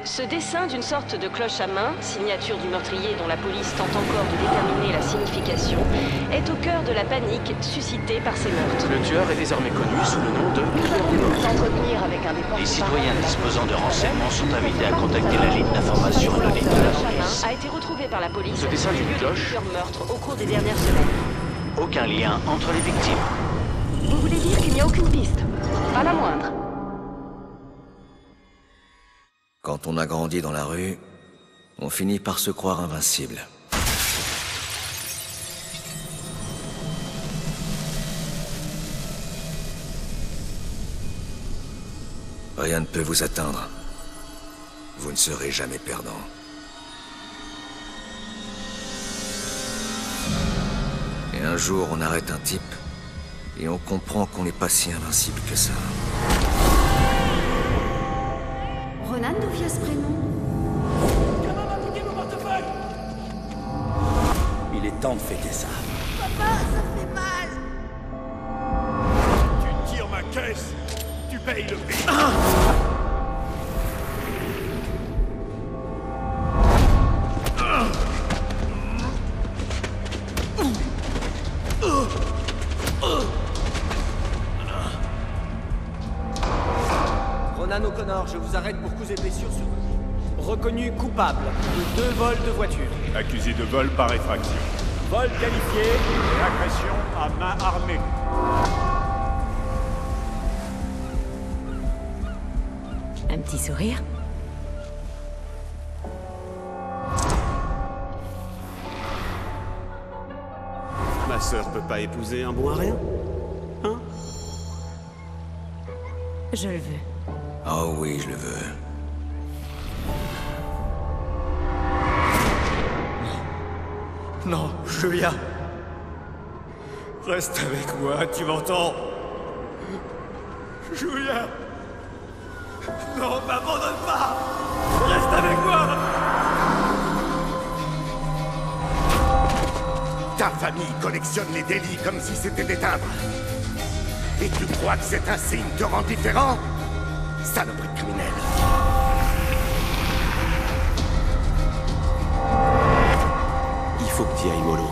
Ce dessin d'une sorte de cloche à main, signature du meurtrier dont la police tente encore de déterminer la signification, est au cœur de la panique suscitée par ces meurtres. Le tueur est désormais connu sous le nom de Nous avons pu nous entretenir avec un des porte-parole. Les citoyens disposant de renseignements sont invités à contacter la ligne d'information anonyme de la police. A été retrouvé par la police Ce dessin sur le d'une lieu de cloche. plusieurs meurtres au cours des dernières semaines. Aucun lien entre les victimes. Vous voulez dire qu'il n'y a aucune piste? Pas la moindre. Quand on a grandi dans la rue, on finit par se croire invincible. Rien ne peut vous atteindre. Vous ne serez jamais perdant. Et un jour, on arrête un type, et on comprend qu'on n'est pas si invincible que ça. Ronan, d'où vient ce prénom? Il est temps de fêter ça. Papa, ça fait mal! Tu tires ma caisse, tu payes le prix. Ronan O'Connor, je vous arrête pour coups et blessures sur vous. Reconnu coupable de 2 vols de voiture. Accusé de vol par effraction. Vol qualifié et agression à main armée. Un petit sourire? Ma sœur peut pas épouser un bon à rien? Hein? Je le veux. Oh oui, je le veux. Non, Julia. Reste avec moi, tu m'entends? Julia. Non, m'abandonne pas. Reste avec moi. Ta famille collectionne les délits comme si c'était des timbres. Et tu crois que cet insigne te rend différent? Saloperie criminelle. Il faut que tu y ailles mollo.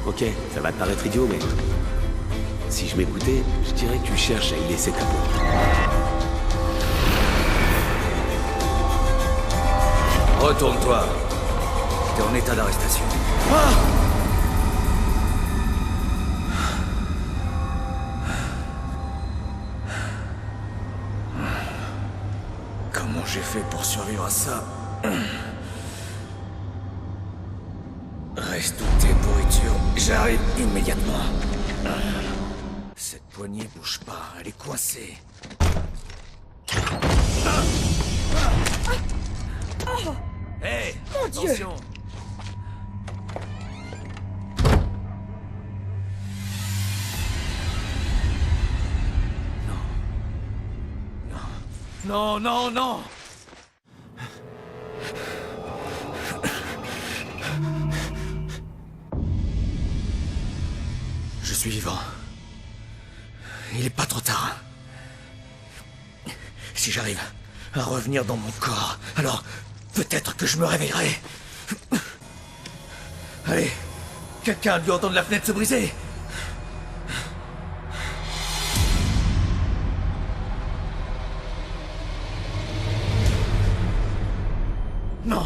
Ok, ça va te paraître idiot, mais... Si je m'écoutais, je dirais que tu cherches à y laisser ta peau. Retourne-toi. T'es en état d'arrestation. Comment j'ai fait pour survivre à ça? Reste où t'es, pourriture. J'arrive immédiatement. Cette poignée bouge pas, elle est coincée. Hé, attention! Non, non, non! Je suis vivant. Il est pas trop tard. Si j'arrive à revenir dans mon corps, alors peut-être que je me réveillerai. Allez, quelqu'un a dû entendre la fenêtre se briser. Non.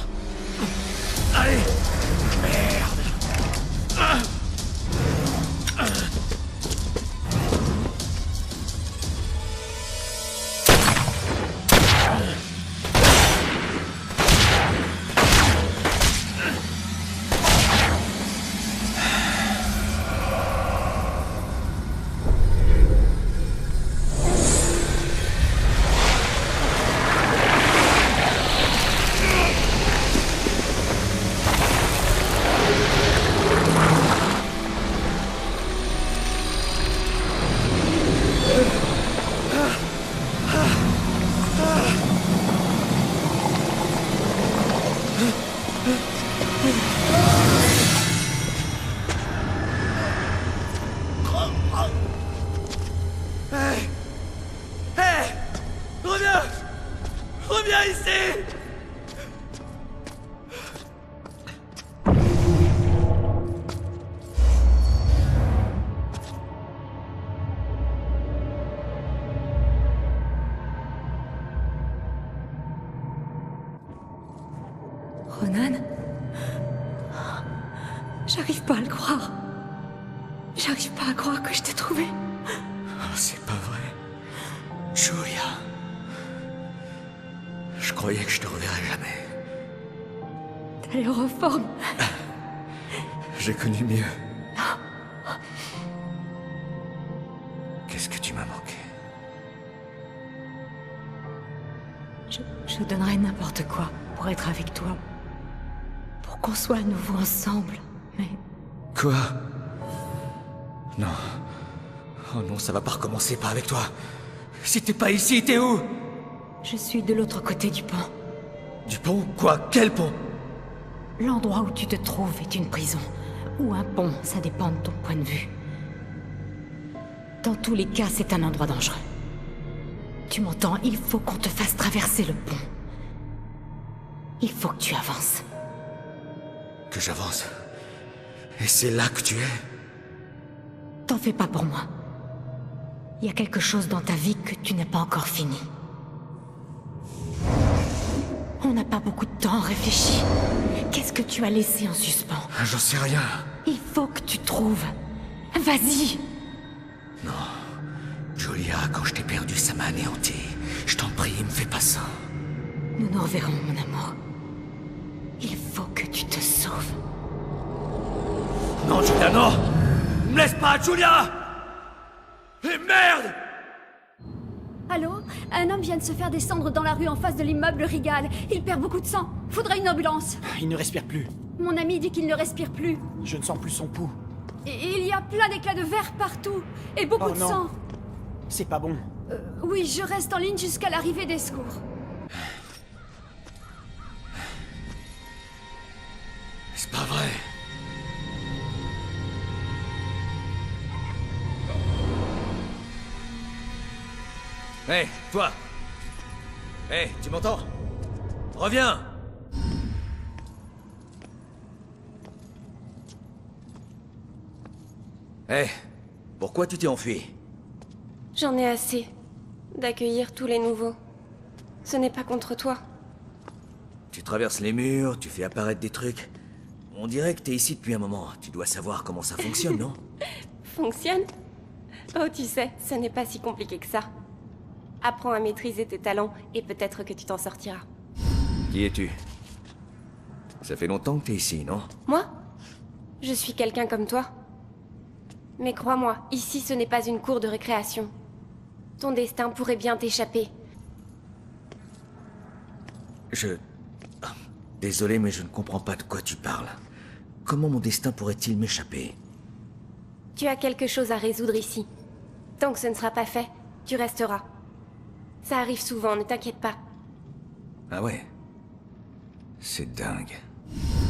Allez. Merde. Reviens ici! Ronan? J'arrive pas à le croire. J'arrive pas à croire que je t'ai trouvé. Oh, c'est pas vrai. Julia. Je croyais que je te reverrais jamais. T'as l'air en forme. J'ai connu mieux. Qu'est-ce que tu m'as manqué? Je donnerais n'importe quoi pour être avec toi. Pour qu'on soit à nouveau ensemble. Mais Quoi? Non. Oh non, ça va pas recommencer, pas avec toi. Si t'es pas ici, t'es où? je suis de l'autre côté du pont. Du pont? Quoi? Quel pont? L'endroit où tu te trouves est une prison. Ou un pont, ça dépend de ton point de vue. Dans tous les cas, c'est un endroit dangereux. Tu m'entends? Il faut qu'on te fasse traverser le pont. Il faut que tu avances. Que j'avance. Et c'est là que tu es? T'en fais pas pour moi. Il y a quelque chose dans ta vie que tu n'as pas encore fini. On n'a pas beaucoup de temps à réfléchir. Qu'est-ce que tu as laissé en suspens? J'en sais rien. Il faut que tu trouves. Vas-y! Julia, quand je t'ai perdu, ça m'a anéanti. Je t'en prie, me fais pas ça. Nous nous reverrons, mon amour. Il faut que tu te sauves. Non, Julia, non! Me laisse pas, Julia! Et merde! Allô? Un homme vient de se faire descendre dans la rue en face de l'immeuble Rigal. Il perd beaucoup de sang. Faudrait une ambulance. Il ne respire plus. Mon ami dit qu'il ne respire plus. Je ne sens plus son pouls. Et il y a plein d'éclats de verre partout. Et beaucoup Oh de non. sang. C'est pas bon. Oui, je reste en ligne jusqu'à l'arrivée des secours. C'est pas vrai. Hé, toi! Hé, tu m'entends? Reviens! Hé, pourquoi tu t'es enfui? J'en ai assez d'accueillir tous les nouveaux. Ce n'est pas contre toi. Tu traverses les murs, tu fais apparaître des trucs. On dirait que t'es ici depuis un moment. Tu dois savoir comment ça fonctionne, non? Fonctionne? Oh, tu sais, ce n'est pas si compliqué que ça. Apprends à maîtriser tes talents et peut-être que tu t'en sortiras. Qui es-tu? Ça fait longtemps que t'es ici, non? Moi? Je suis quelqu'un comme toi. Mais crois-moi, ici ce n'est pas une cour de récréation. Ton destin pourrait bien t'échapper. Désolé, mais je ne comprends pas de quoi tu parles. Comment mon destin pourrait-il m'échapper? Tu as quelque chose à résoudre ici. Tant que ce ne sera pas fait, tu resteras. Ça arrive souvent, ne t'inquiète pas. Ah ouais? C'est dingue.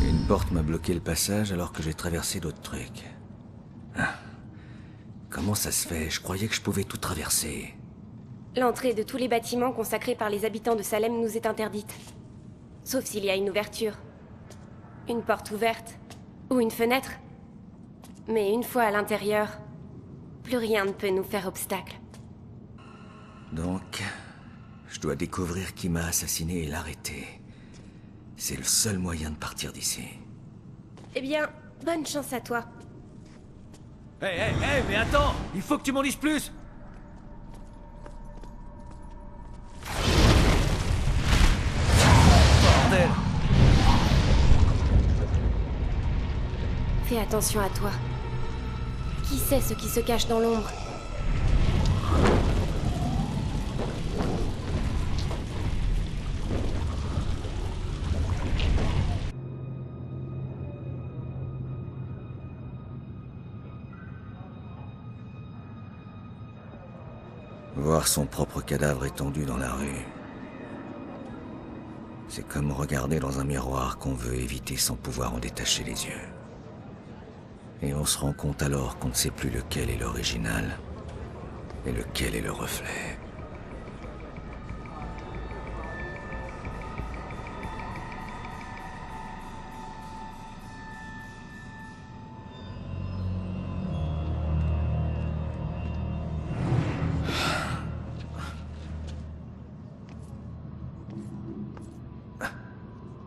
Une porte m'a bloqué le passage alors que j'ai traversé d'autres trucs. Ah. Comment ça se fait? Je croyais que je pouvais tout traverser. L'entrée de tous les bâtiments consacrés par les habitants de Salem nous est interdite. Sauf s'il y a une ouverture. Une porte ouverte. Ou une fenêtre. Mais une fois à l'intérieur, plus rien ne peut nous faire obstacle. Donc, je dois découvrir qui m'a assassiné et l'arrêter. C'est le seul moyen de partir d'ici. Eh bien, bonne chance à toi. Hé, mais attends! Il faut que tu m'en dises plus! Bordel! Fais attention à toi. Qui sait ce qui se cache dans l'ombre? Voir son propre cadavre étendu dans la rue. C'est comme regarder dans un miroir qu'on veut éviter sans pouvoir en détacher les yeux. Et on se rend compte alors qu'on ne sait plus lequel est l'original et lequel est le reflet.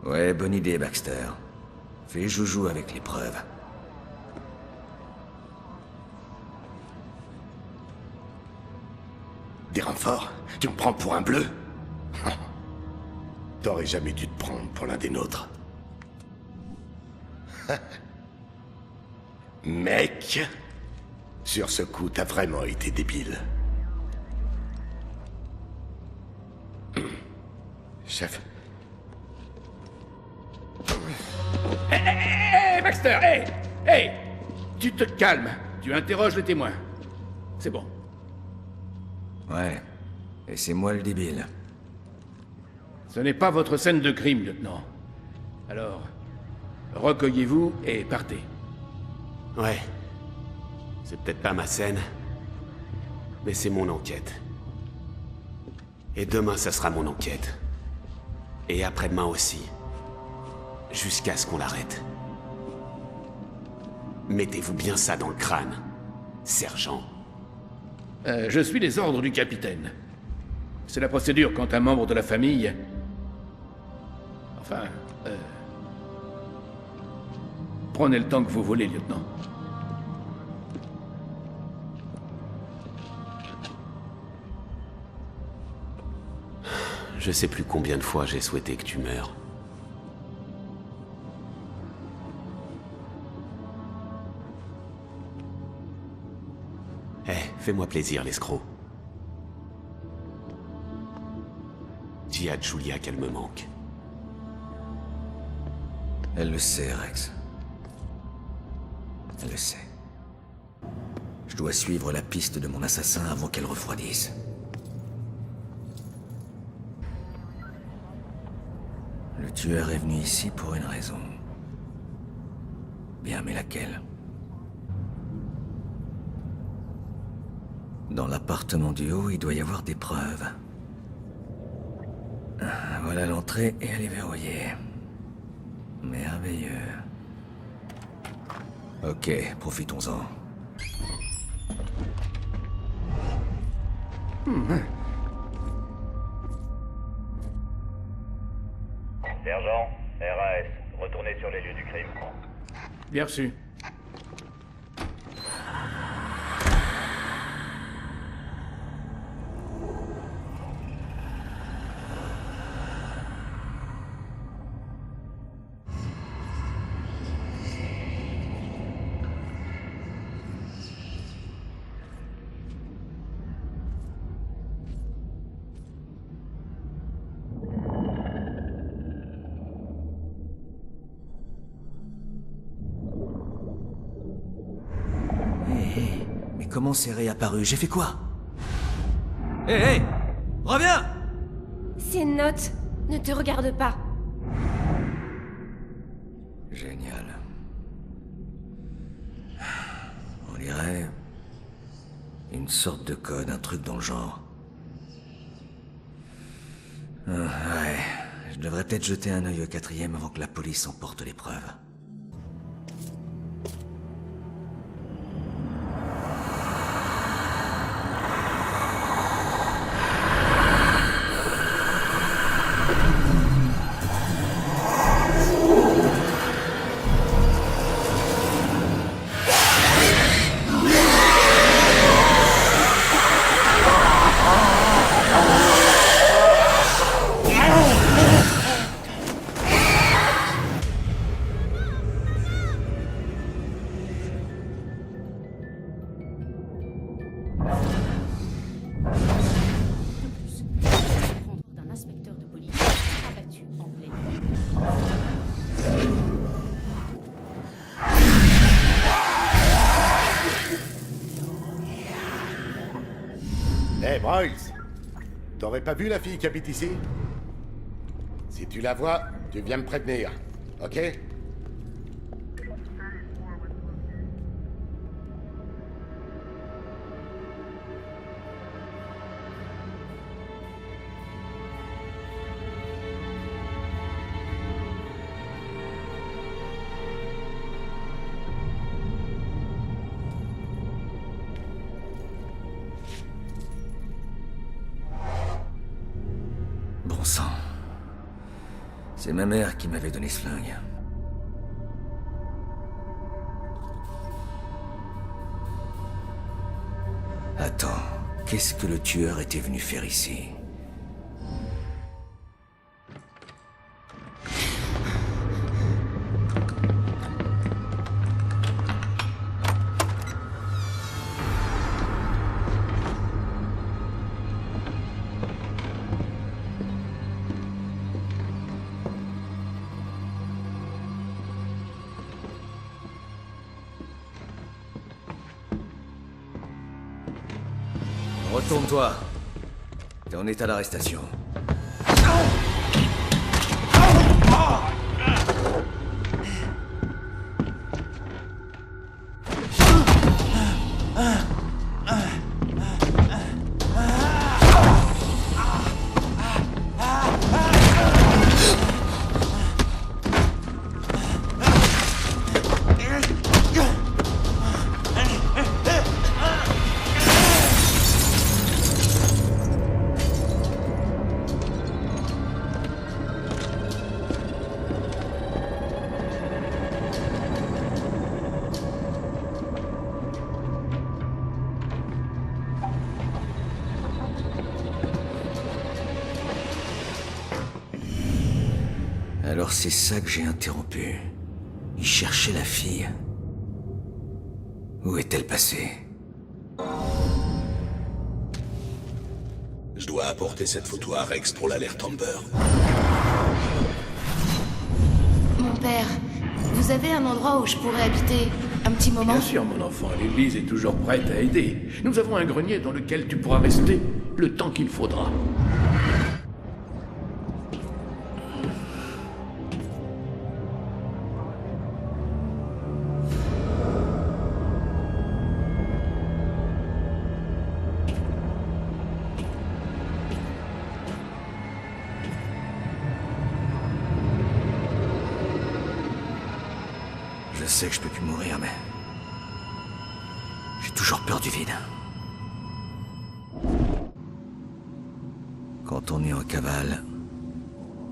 Ouais, Ouais, bonne idée, Baxter. Fais joujou avec les preuves. Des renforts? Tu me prends pour un bleu? T'aurais jamais dû te prendre pour l'un des nôtres. Mec, sur ce coup, t'as vraiment été débile. Chef. Hé, Baxter, hé! Tu te calmes. Tu interroges les témoins. C'est bon. Ouais. Et c'est moi le débile. Ce n'est pas votre scène de crime, lieutenant. Alors, recueillez-vous et partez. Ouais. C'est peut-être pas ma scène, mais c'est mon enquête. Et demain, ça sera mon enquête. Et après-demain aussi. Jusqu'à ce qu'on l'arrête. Mettez-vous bien ça dans le crâne, sergent. Je suis les ordres du capitaine. C'est la procédure quand un membre de la famille... Enfin, prenez le temps que vous voulez, lieutenant. Je sais plus combien de fois j'ai souhaité que tu meurs. Fais-moi plaisir, l'escroc. Dis à Julia qu'elle me manque. Elle le sait, Rex. Elle le sait. Je dois suivre la piste de mon assassin avant qu'elle refroidisse. Le tueur est venu ici pour une raison. Bien, mais laquelle? Dans l'appartement du haut, il doit y avoir des preuves. Voilà l'entrée et elle est verrouillée. Merveilleux. Ok, profitons-en. Sergent, RAS, retournez sur les lieux du crime. Bien reçu. Mais comment c'est réapparu? J'ai fait quoi? Hé, reviens! Ces notes ne te regardent pas. Génial. On dirait... une sorte de code, un truc dans le genre. Ouais, je devrais peut-être jeter un œil au 4e avant que la police emporte les preuves. D'un inspecteur de police abattu en pleine Hé, Bryce! T'aurais pas vu la fille qui habite ici? Si tu la vois, tu viens me prévenir, ok? C'est ma mère qui m'avait donné ce flingue. Attends, qu'est-ce que le tueur était venu faire ici? Retourne-toi. T'es en état d'arrestation. Alors c'est ça que j'ai interrompu. Il cherchait la fille. Où est-elle passée? Je dois apporter cette photo à Rex pour l'alerte Amber. Mon père, vous avez un endroit où je pourrais habiter un petit moment? Bien sûr, mon enfant, l'église est toujours prête à aider. Nous avons un grenier dans lequel tu pourras rester le temps qu'il faudra. Je sais que je peux plus mourir, mais... j'ai toujours peur du vide. Quand on est en cavale,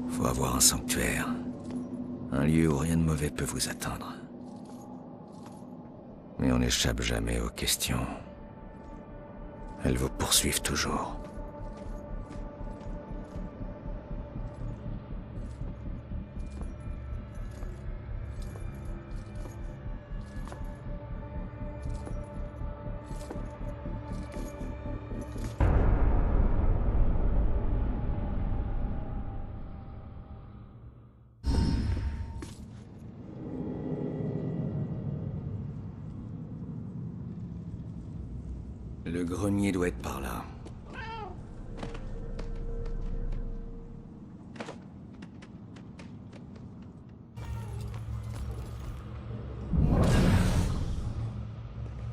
faut avoir un sanctuaire. Un lieu où rien de mauvais peut vous attendre. Mais on n'échappe jamais aux questions. Elles vous poursuivent toujours. Le grenier doit être par là.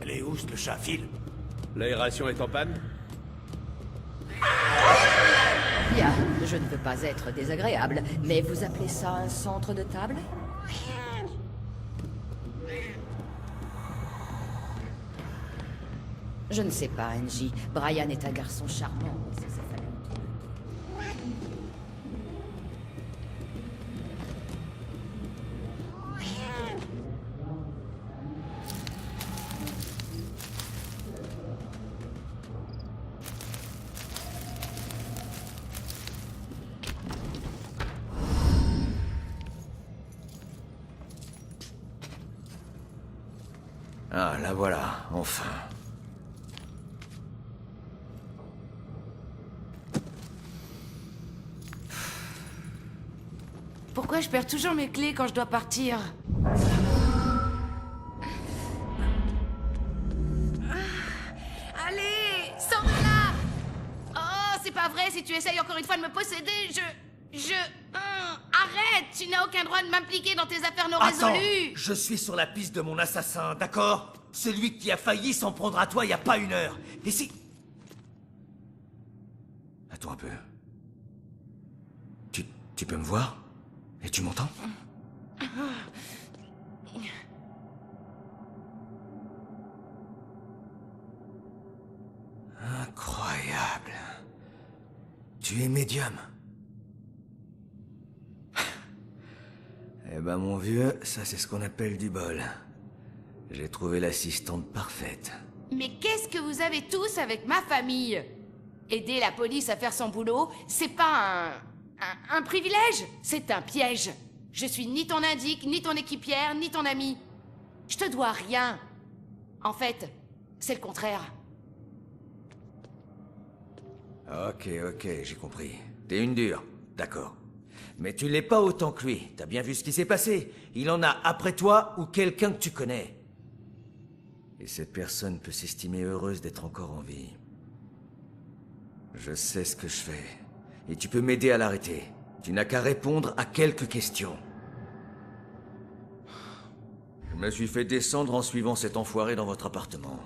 Elle est où, le chat file? L'aération est en panne? Bien, je ne veux pas être désagréable, mais vous appelez ça un centre de table? Je ne sais pas, Angie. Brian est un garçon charmant, mais c'est sa famille. Ah, la voilà, enfin. Pourquoi je perds toujours mes clés quand je dois partir? Allez, sors de là! Oh, c'est pas vrai, si tu essayes encore une fois de me posséder, arrête! Tu n'as aucun droit de m'impliquer dans tes affaires non résolues! Je suis sur la piste de mon assassin, d'accord? Celui qui a failli s'en prendre à toi il y a pas une heure. Et si... Attends un peu. Tu peux me voir? Et tu m'entends? Incroyable. Tu es médium. bah mon vieux, ça c'est ce qu'on appelle du bol. J'ai trouvé l'assistante parfaite. Mais qu'est-ce que vous avez tous avec ma famille? Aider la police à faire son boulot, c'est pas un privilège, c'est un piège. Je suis ni ton indique, ni ton équipière, ni ton ami. Je te dois rien. En fait, c'est le contraire. Ok, j'ai compris. T'es une dure, d'accord. Mais tu l'es pas autant que lui. T'as bien vu ce qui s'est passé. Il en a après toi ou quelqu'un que tu connais. Et cette personne peut s'estimer heureuse d'être encore en vie. Je sais ce que je fais. Et tu peux m'aider à l'arrêter. Tu n'as qu'à répondre à quelques questions. Je me suis fait descendre en suivant cet enfoiré dans votre appartement.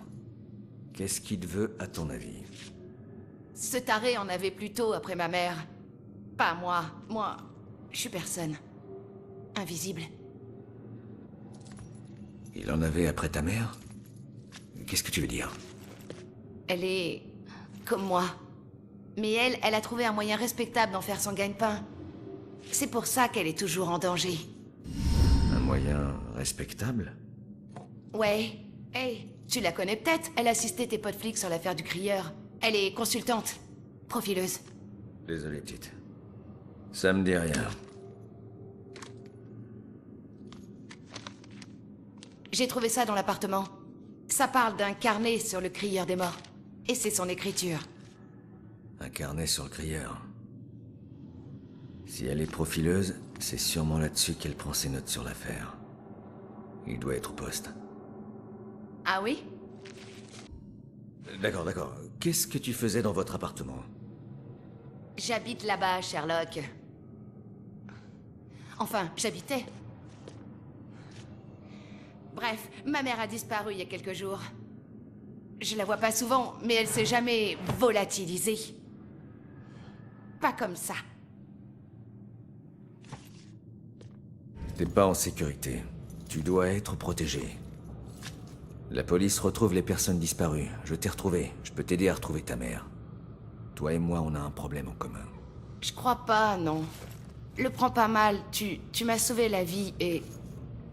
Qu'est-ce qu'il te veut, à ton avis? Ce taré en avait plus tôt après ma mère. Pas moi. Moi, je suis personne. Invisible. Il en avait après ta mère? Qu'est-ce que tu veux dire? Elle est... comme moi. Mais elle a trouvé un moyen respectable d'en faire son gagne-pain. C'est pour ça qu'elle est toujours en danger. Un moyen respectable? Ouais. Hey, tu la connais peut-être? Elle assistait tes potes flics sur l'affaire du crieur. Elle est consultante. Profileuse. Désolé, petite. Ça me dit rien. J'ai trouvé ça dans l'appartement. Ça parle d'un carnet sur le crieur des morts. Et c'est son écriture. Un carnet sur le crieur. Si elle est profileuse, c'est sûrement là-dessus qu'elle prend ses notes sur l'affaire. Il doit être au poste. Ah oui? D'accord. Qu'est-ce que tu faisais dans votre appartement? J'habite là-bas, Sherlock. Enfin, j'habitais. Bref, ma mère a disparu il y a quelques jours. Je la vois pas souvent, mais elle s'est jamais volatilisée. Pas comme ça. T'es pas en sécurité. Tu dois être protégé. La police retrouve les personnes disparues. Je t'ai retrouvé. Je peux t'aider à retrouver ta mère. Toi et moi, on a un problème en commun. Je crois pas, non. Le prends pas mal. Tu m'as sauvé la vie et...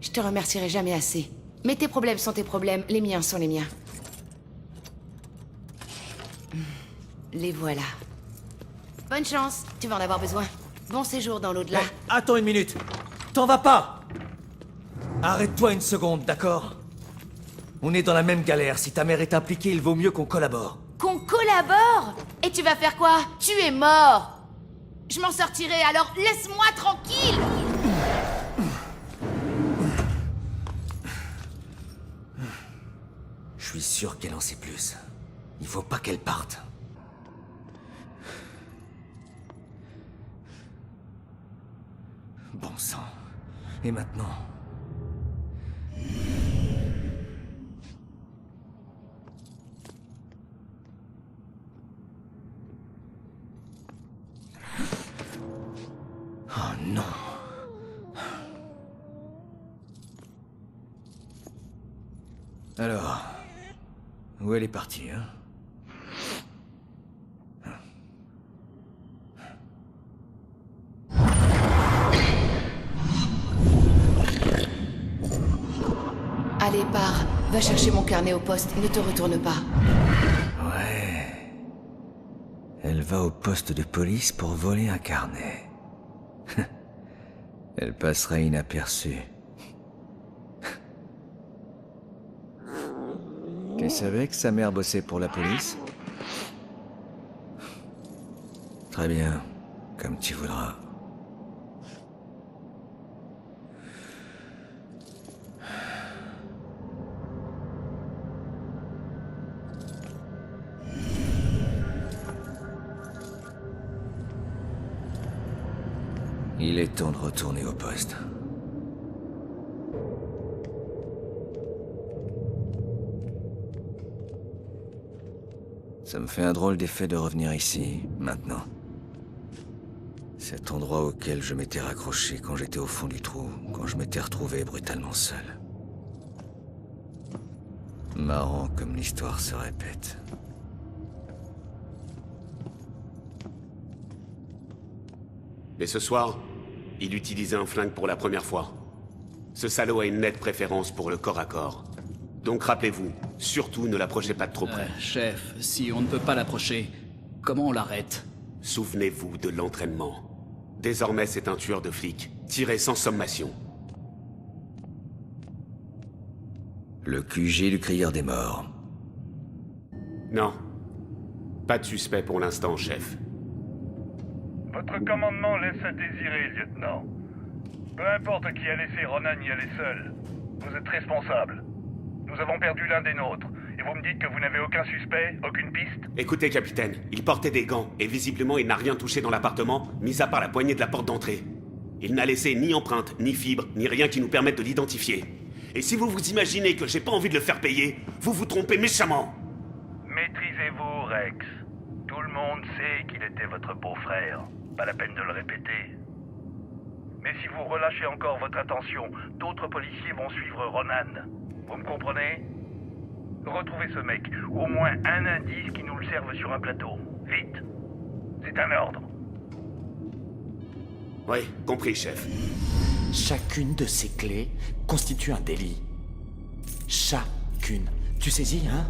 je te remercierai jamais assez. Mais tes problèmes sont tes problèmes, les miens sont les miens. Les voilà. Bonne chance, tu vas en avoir besoin. Bon séjour dans l'au-delà. Hey, attends une minute. T'en vas pas. Arrête-toi une seconde, d'accord? On est dans la même galère. Si ta mère est impliquée, il vaut mieux qu'on collabore. Qu'on collabore? Et tu vas faire quoi? Tu es mort. Je m'en sortirai, alors laisse-moi tranquille. Je suis sûr qu'elle en sait plus. Il faut pas qu'elle parte. Bon sang. Et maintenant? Oh non. Alors, où elle est partie, hein? Allez, pars. Va chercher mon carnet au poste. Ne te retourne pas. Ouais. Elle va au poste de police pour voler un carnet. Elle passera inaperçue. Tu savais que sa mère bossait pour la police? Très bien. Comme tu voudras. Il est temps de retourner au poste. Ça me fait un drôle d'effet de revenir ici, maintenant. Cet endroit auquel je m'étais raccroché quand j'étais au fond du trou, quand je m'étais retrouvé brutalement seul. Marrant comme l'histoire se répète. Mais ce soir, il utilisait un flingue pour la première fois. Ce salaud a une nette préférence pour le corps à corps. Donc rappelez-vous, surtout ne l'approchez pas de trop près. Chef, si on ne peut pas l'approcher, comment on l'arrête? Souvenez-vous de l'entraînement. Désormais, c'est un tueur de flics, tiré sans sommation. Le QG du Crieur des Morts. Non. Pas de suspect pour l'instant, chef. Votre commandement laisse à désirer, lieutenant. Peu importe qui a laissé Ronan y aller seul. Vous êtes responsable. Nous avons perdu l'un des nôtres. Et vous me dites que vous n'avez aucun suspect, aucune piste? Écoutez, capitaine, il portait des gants, et visiblement il n'a rien touché dans l'appartement, mis à part la poignée de la porte d'entrée. Il n'a laissé ni empreinte, ni fibre, ni rien qui nous permette de l'identifier. Et si vous vous imaginez que j'ai pas envie de le faire payer, vous vous trompez méchamment. Maîtrisez-vous, Rex. Tout le monde sait qu'il était votre beau-frère. Pas la peine de le répéter. Mais si vous relâchez encore votre attention, d'autres policiers vont suivre Ronan. Vous me comprenez? Retrouvez ce mec, ou au moins un indice qui nous le serve sur un plateau. Vite. C'est un ordre. Oui, compris, chef. Chacune de ces clés constitue un délit. Chacune. Tu saisis, hein?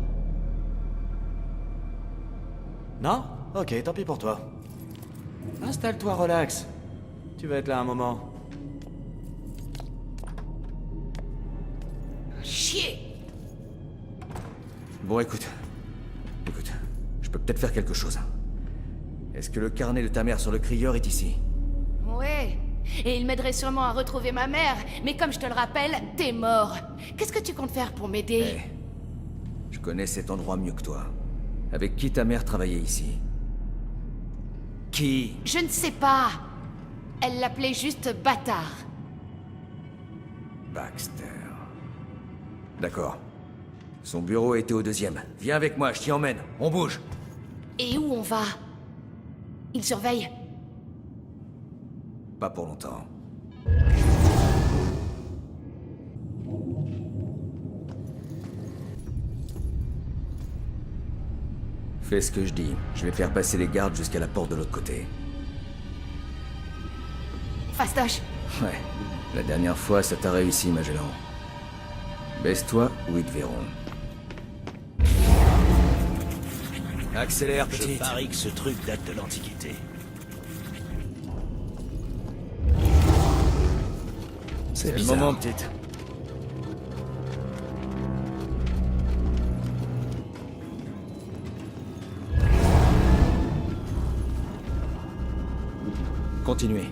Non? Ok, tant pis pour toi. Installe-toi, relax. Tu vas être là un moment. Chier! Bon, écoute, je peux peut-être faire quelque chose. Est-ce que le carnet de ta mère sur le Crieur est ici? Ouais. Et il m'aiderait sûrement à retrouver ma mère. Mais comme je te le rappelle, t'es mort. Qu'est-ce que tu comptes faire pour m'aider? Je connais cet endroit mieux que toi. Avec qui ta mère travaillait ici? Qui? Je ne sais pas. Elle l'appelait juste bâtard. Baxter. D'accord. Son bureau était au 2e. Viens avec moi, je t'y emmène. On bouge. Et où on va? Il surveille. Pas pour longtemps. Fais ce que je dis. Je vais faire passer les gardes jusqu'à la porte de l'autre côté. Fastoche. Ouais. La dernière fois, ça t'a réussi, Magellan. Baisse-toi ou ils te verront. Accélère, petit. Je parie que ce truc date de l'Antiquité. C'est le moment, petite. Continuez.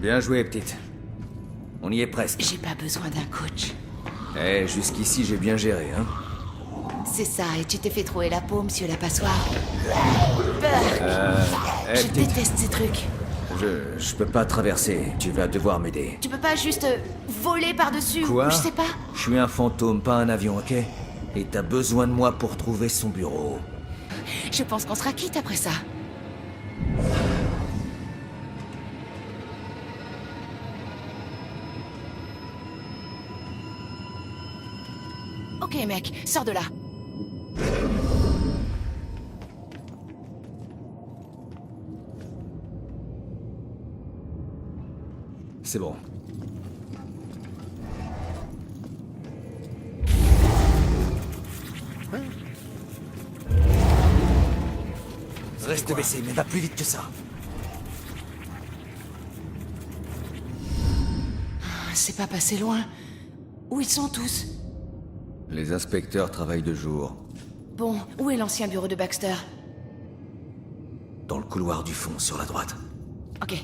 Bien joué, petite. On y est presque. J'ai pas besoin d'un coach. Eh, jusqu'ici, j'ai bien géré, hein. C'est ça, et tu t'es fait trouer la peau, monsieur la passoire. Je déteste ces trucs. Je peux pas traverser. Tu vas devoir m'aider. Tu peux pas juste voler par-dessus, Quoi? je sais pas. Je suis un fantôme, pas un avion, ok? Et t'as besoin de moi pour trouver son bureau. Je pense qu'on sera quitte après ça. Ok, mec, sors de là. C'est bon. Reste baissé, mais va plus vite que ça. C'est pas passé loin. Où ils sont tous? Les inspecteurs travaillent de jour. Bon, où est l'ancien bureau de Baxter? Dans le couloir du fond, sur la droite. Ok.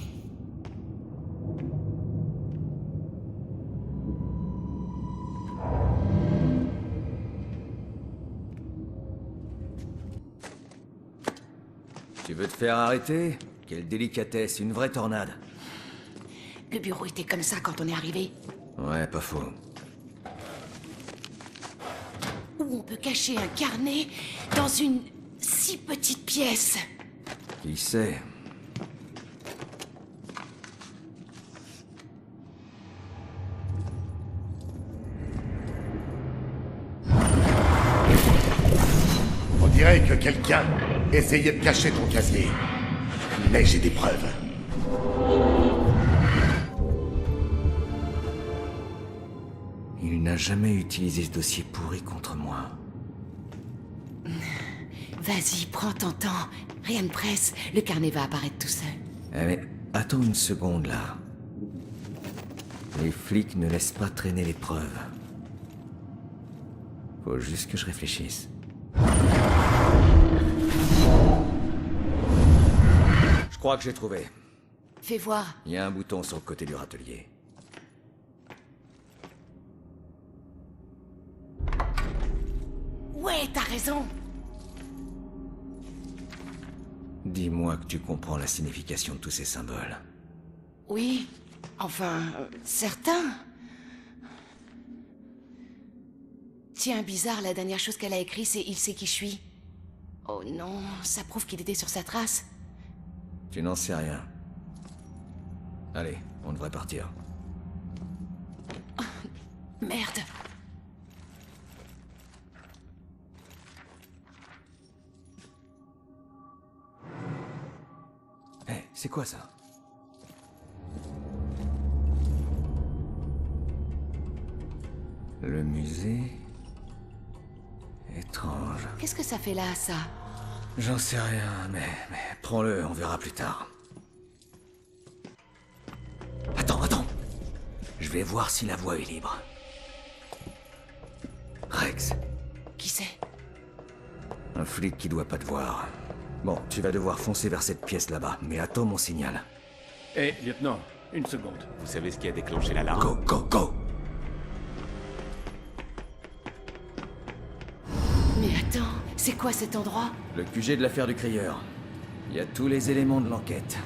Tu veux te faire arrêter? Quelle délicatesse, une vraie tornade. Le bureau était comme ça quand on est arrivé. Ouais, pas faux. Où on peut cacher un carnet dans une si petite pièce. Qui sait? On dirait que quelqu'un essayait de cacher ton casier. Mais j'ai des preuves. Il n'a jamais utilisé ce dossier pourri contre moi. Vas-y, prends ton temps. Rien ne presse. Le carnet va apparaître tout seul. Eh mais, attends une seconde, là. Les flics ne laissent pas traîner les preuves. Faut juste que je réfléchisse. Je crois que j'ai trouvé. Fais voir. Il y a un bouton sur le côté du râtelier. Ouais, t'as raison. Dis-moi que tu comprends la signification de tous ces symboles. Oui. Enfin, certains. Tiens, bizarre, la dernière chose qu'elle a écrit, c'est « Il sait qui je suis ». Oh non, ça prouve qu'il était sur sa trace. Tu n'en sais rien. Allez, on devrait partir. Merde. Hé, c'est quoi ça? Le musée... Étrange. Qu'est-ce que ça fait là, ça? J'en sais rien, mais prends-le, on verra plus tard. Attends. Je vais voir si la voie est libre. Rex. Qui c'est? Un flic qui doit pas te voir. Bon, tu vas devoir foncer vers cette pièce là-bas, mais attends mon signal. Hé, lieutenant, une seconde. Vous savez ce qui a déclenché l'alarme? Go! Mais attends, c'est quoi cet endroit? Le QG de l'affaire du crieur. Il y a tous les éléments de l'enquête.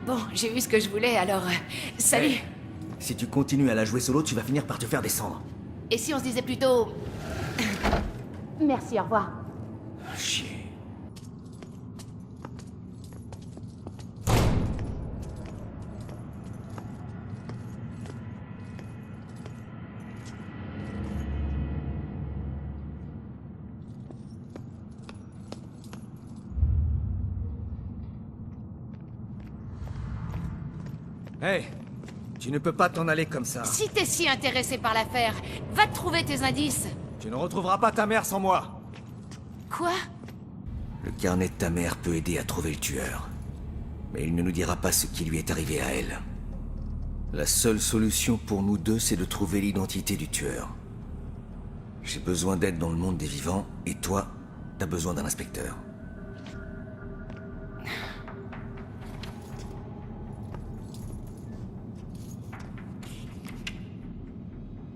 Bon, j'ai eu ce que je voulais, alors... salut. Hey, si tu continues à la jouer solo, tu vas finir par te faire descendre. Et si on se disait plutôt... Merci, au revoir. Chier. Hey, tu ne peux pas t'en aller comme ça. Si t'es si intéressé par l'affaire, va te trouver tes indices. Tu ne retrouveras pas ta mère sans moi. Quoi? Le carnet de ta mère peut aider à trouver le tueur. Mais il ne nous dira pas ce qui lui est arrivé à elle. La seule solution pour nous deux, c'est de trouver l'identité du tueur. J'ai besoin d'aide dans le monde des vivants, et toi, t'as besoin d'un inspecteur.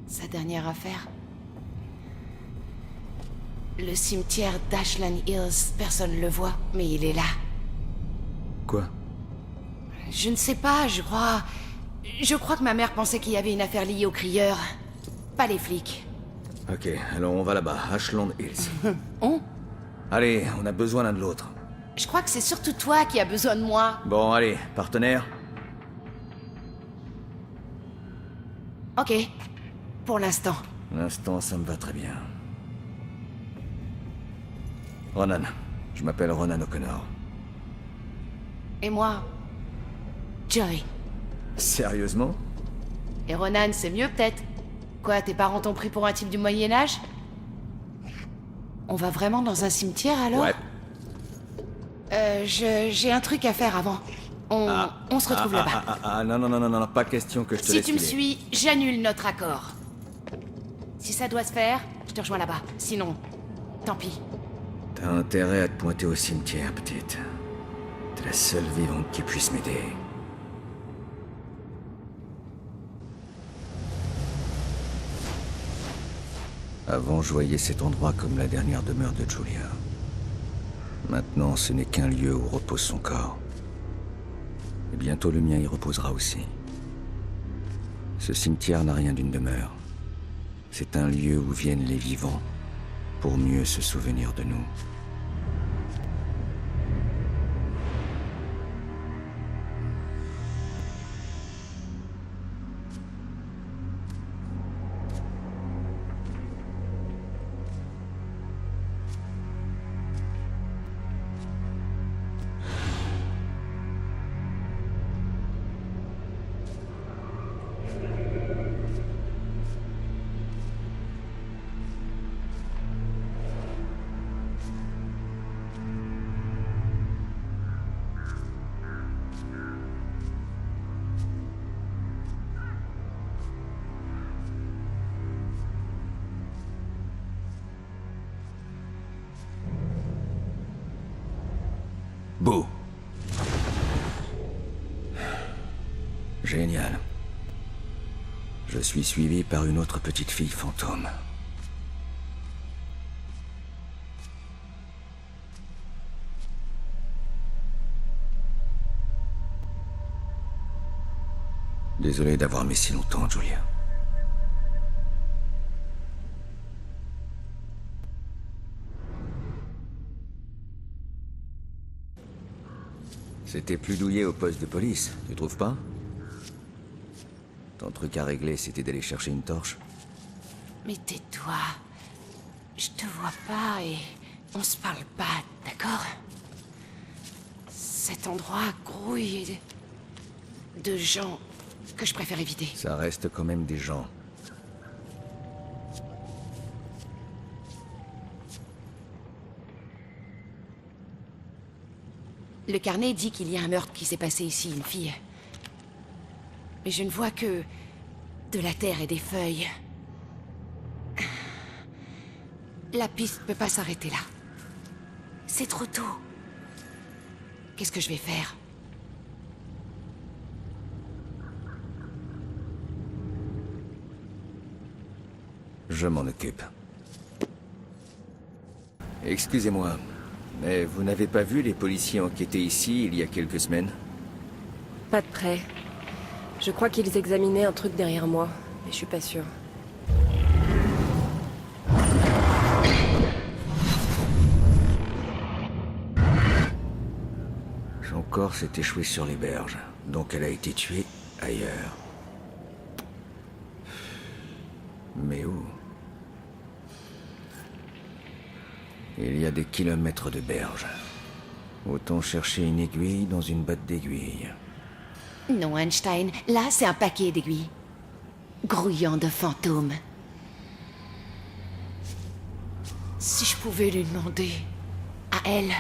Sa dernière affaire. Le cimetière d'Ashland Hills, personne le voit, mais il est là. Quoi? Je ne sais pas, je crois... Je crois que ma mère pensait qu'il y avait une affaire liée aux crieurs. Pas les flics. Ok, alors on va là-bas, Ashland Hills. On? Allez, on a besoin l'un de l'autre. Je crois que c'est surtout toi qui as besoin de moi. Bon, allez, partenaire. Ok. Pour l'instant. L'instant, ça me va très bien. Ronan. Je m'appelle Ronan O'Connor. Et moi... Joy. Sérieusement? Et Ronan, c'est mieux peut-être? Quoi, tes parents t'ont pris pour un type du Moyen-Âge? On va vraiment dans un cimetière alors? Ouais. J'ai un truc à faire avant. On se retrouve là-bas. Non, pas question que je te Si laisse tu me filer. suis, j'annule notre accord. Si ça doit se faire, je te rejoins là-bas. Sinon, tant pis. T'as intérêt à te pointer au cimetière, petite. T'es la seule vivante qui puisse m'aider. Avant, je voyais cet endroit comme la dernière demeure de Julia. Maintenant, ce n'est qu'un lieu où repose son corps. Et bientôt, le mien y reposera aussi. Ce cimetière n'a rien d'une demeure. C'est un lieu où viennent les vivants pour mieux se souvenir de nous. Beau. Génial. Je suis suivi par une autre petite fille fantôme. Désolé d'avoir mis si longtemps, Julia. C'était plus douillet au poste de police, tu trouves pas? Ton truc à régler, c'était d'aller chercher une torche. Mais tais-toi. Je te vois pas et on se parle pas, d'accord? Cet endroit grouille de gens que je préfère éviter. Ça reste quand même des gens. Le carnet dit qu'il y a un meurtre qui s'est passé ici, une fille. Mais je ne vois que de la terre et des feuilles. La piste peut pas s'arrêter là. C'est trop tôt. Qu'est-ce que je vais faire? Je m'en occupe. Excusez-moi, mais vous n'avez pas vu les policiers enquêter ici il y a quelques semaines? Pas de près. Je crois qu'ils examinaient un truc derrière moi, mais je suis pas sûre. Son corps s'est échoué sur les berges, donc elle a été tuée ailleurs. Mais où? Il y a des kilomètres de berges. Autant chercher une aiguille dans une botte d'aiguilles. Non, Einstein, là c'est un paquet d'aiguilles. Grouillant de fantômes. Si je pouvais lui demander... à elle,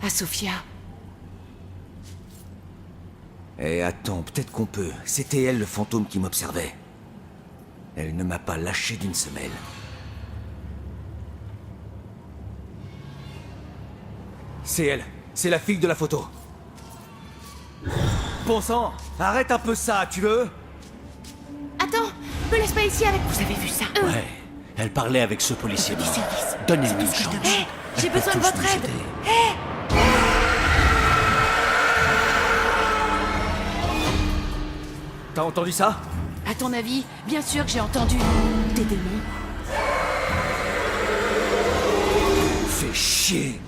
à Sophia... Eh, attends, peut-être qu'on peut. C'était elle le fantôme qui m'observait. Elle ne m'a pas lâché d'une semelle. C'est elle. C'est la fille de la photo. Bon sang, arrête un peu ça, tu veux? Attends, me laisse pas ici avec... Vous avez vu ça? Ouais, elle parlait avec ce policier mort. Donnez-lui une chance. Hé, j'ai besoin de votre aide. Hé! T'as entendu ça? À ton avis, bien sûr que j'ai entendu des démons. Fais chier.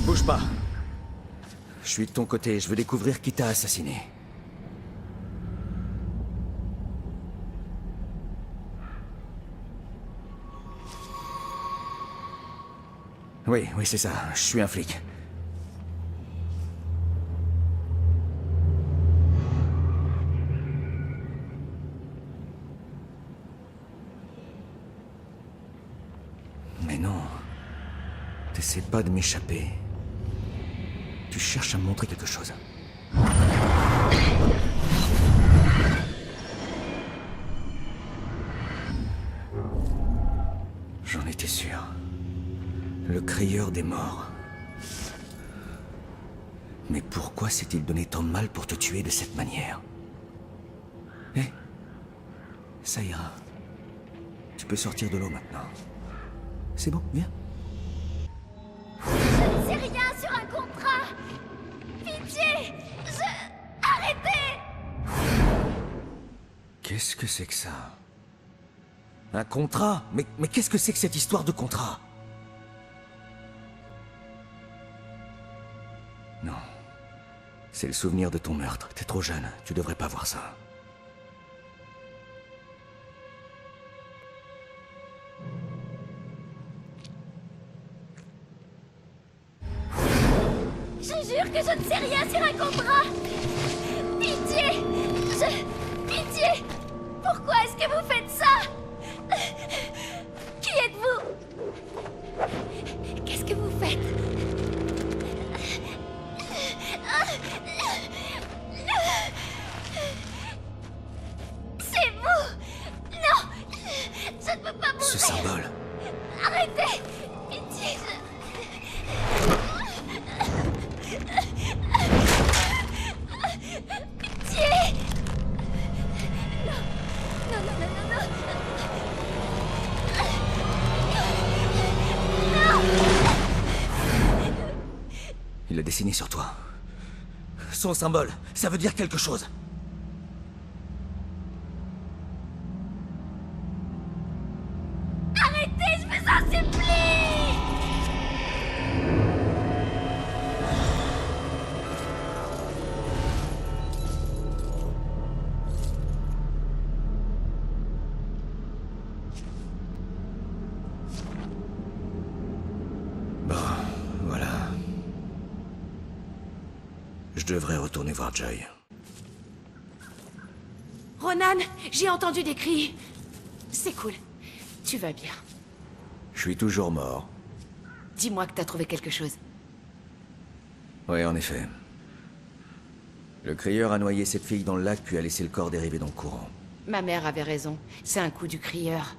Bouge pas. Je suis de ton côté, je veux découvrir qui t'a assassiné. Oui, c'est ça, je suis un flic. Mais non. T'essaies pas de m'échapper. Tu cherches à me montrer quelque chose. J'en étais sûr. Le crieur des morts. Mais pourquoi s'est-il donné tant de mal pour te tuer de cette manière? Eh, ça ira. Tu peux sortir de l'eau maintenant. C'est bon, viens. Je ne sais rien sur un contrat. Pitié, Arrêtez! Qu'est-ce que c'est que ça? Un contrat? Mais qu'est-ce que c'est que cette histoire de contrat? Non. C'est le souvenir de ton meurtre. T'es trop jeune, tu devrais pas voir ça. Je jure que je ne sais rien sur un contrat. Pitié, pitié! Non, non, non, non, non, non. Il l'a dessiné sur toi. Son symbole, ça veut dire quelque chose. Arrêtez, je vous en supplie! Bon, voilà. Je devrais retourner voir Joy. Ronan, j'ai entendu des cris. C'est cool. Tu vas bien. Je suis toujours mort. Dis-moi que t'as trouvé quelque chose. Oui, en effet. Le crieur a noyé cette fille dans le lac puis a laissé le corps dériver dans le courant. Ma mère avait raison. C'est un coup du crieur.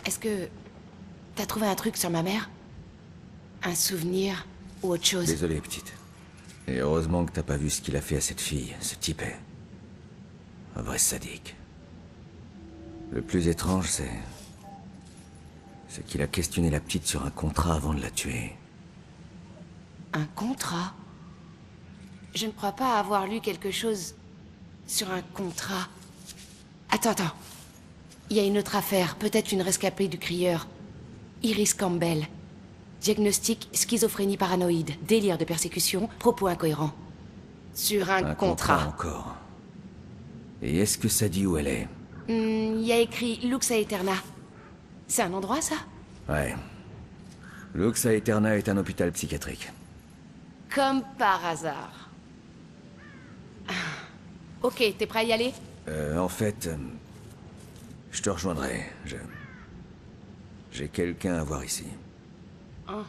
Est-ce que... t'as trouvé un truc sur ma mère? Un souvenir ou autre chose? Désolé, petite. Et heureusement que t'as pas vu ce qu'il a fait à cette fille, ce type est... un vrai sadique. Le plus étrange, c'est qu'il a questionné la petite sur un contrat avant de la tuer. Un contrat? Je ne crois pas avoir lu quelque chose sur un contrat. Attends. Il y a une autre affaire, peut-être une rescapée du crieur. Iris Campbell. Diagnostic schizophrénie paranoïde, délire de persécution, propos incohérents. Sur un contrat. Encore. Et est-ce que ça dit où elle est? Il y a écrit Lux Aeterna. C'est un endroit, ça? Ouais. Lux Aeterna est un hôpital psychiatrique. Comme par hasard. Ok, t'es prêt à y aller? En fait... je te rejoindrai. J'ai quelqu'un à voir ici. Oh.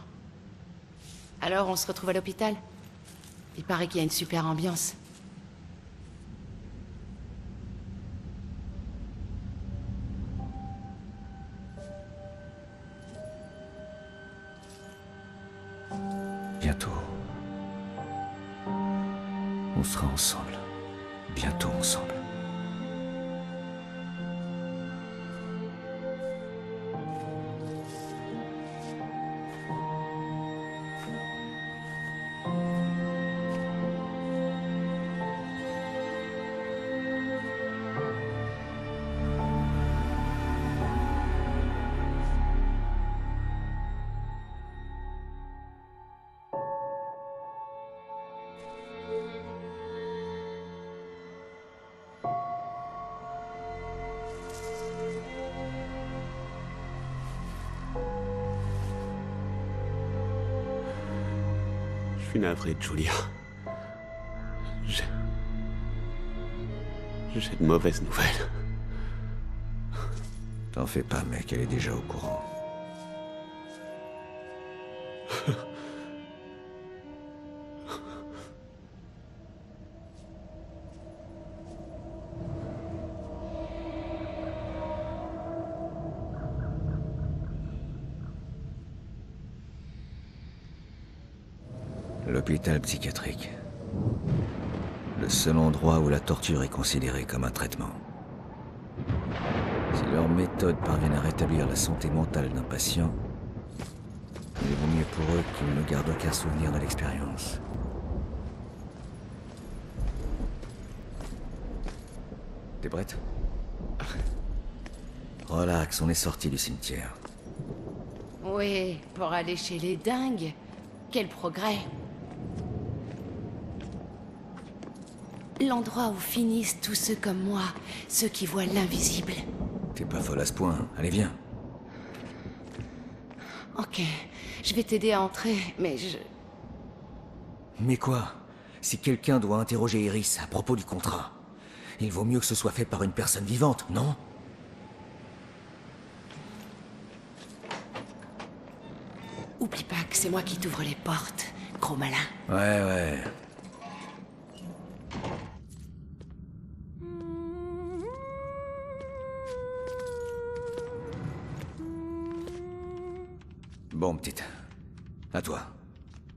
Alors, on se retrouve à l'hôpital? Il paraît qu'il y a une super ambiance. Bientôt. On sera ensemble. Bientôt ensemble. Je suis navré, Julia. J'ai de mauvaises nouvelles. T'en fais pas, mec, elle est déjà au courant. L'hôpital psychiatrique. Le seul endroit où la torture est considérée comme un traitement. Si leurs méthodes parviennent à rétablir la santé mentale d'un patient, il vaut mieux pour eux qu'ils ne gardent aucun souvenir de l'expérience. T'es prête? Relax, on est sorti du cimetière. Oui, pour aller chez les dingues. Quel progrès. L'endroit où finissent tous ceux comme moi, ceux qui voient l'invisible. T'es pas folle à ce point, allez viens. Ok, je vais t'aider à entrer, mais Mais quoi? Si quelqu'un doit interroger Iris à propos du contrat, il vaut mieux que ce soit fait par une personne vivante, non? Oublie pas que c'est moi qui t'ouvre les portes, gros malin. Ouais. Bon, petite. À toi.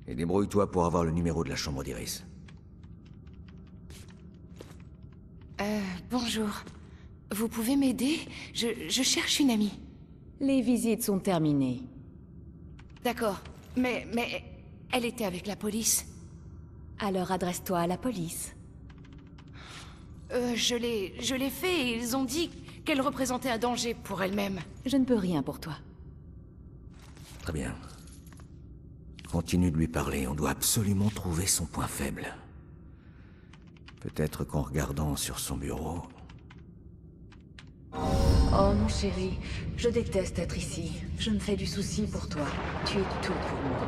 Et débrouille-toi pour avoir le numéro de la chambre d'Iris. bonjour. Vous pouvez m'aider? Je cherche une amie. Les visites sont terminées. D'accord, mais elle était avec la police. Alors adresse-toi à la police. Je l'ai fait et ils ont dit qu'elle représentait un danger pour elle-même. Je ne peux rien pour toi. Très bien. Continue de lui parler, on doit absolument trouver son point faible. Peut-être qu'en regardant sur son bureau... Oh mon chéri, je déteste être ici. Je me fais du souci pour toi. Tu es tout pour moi.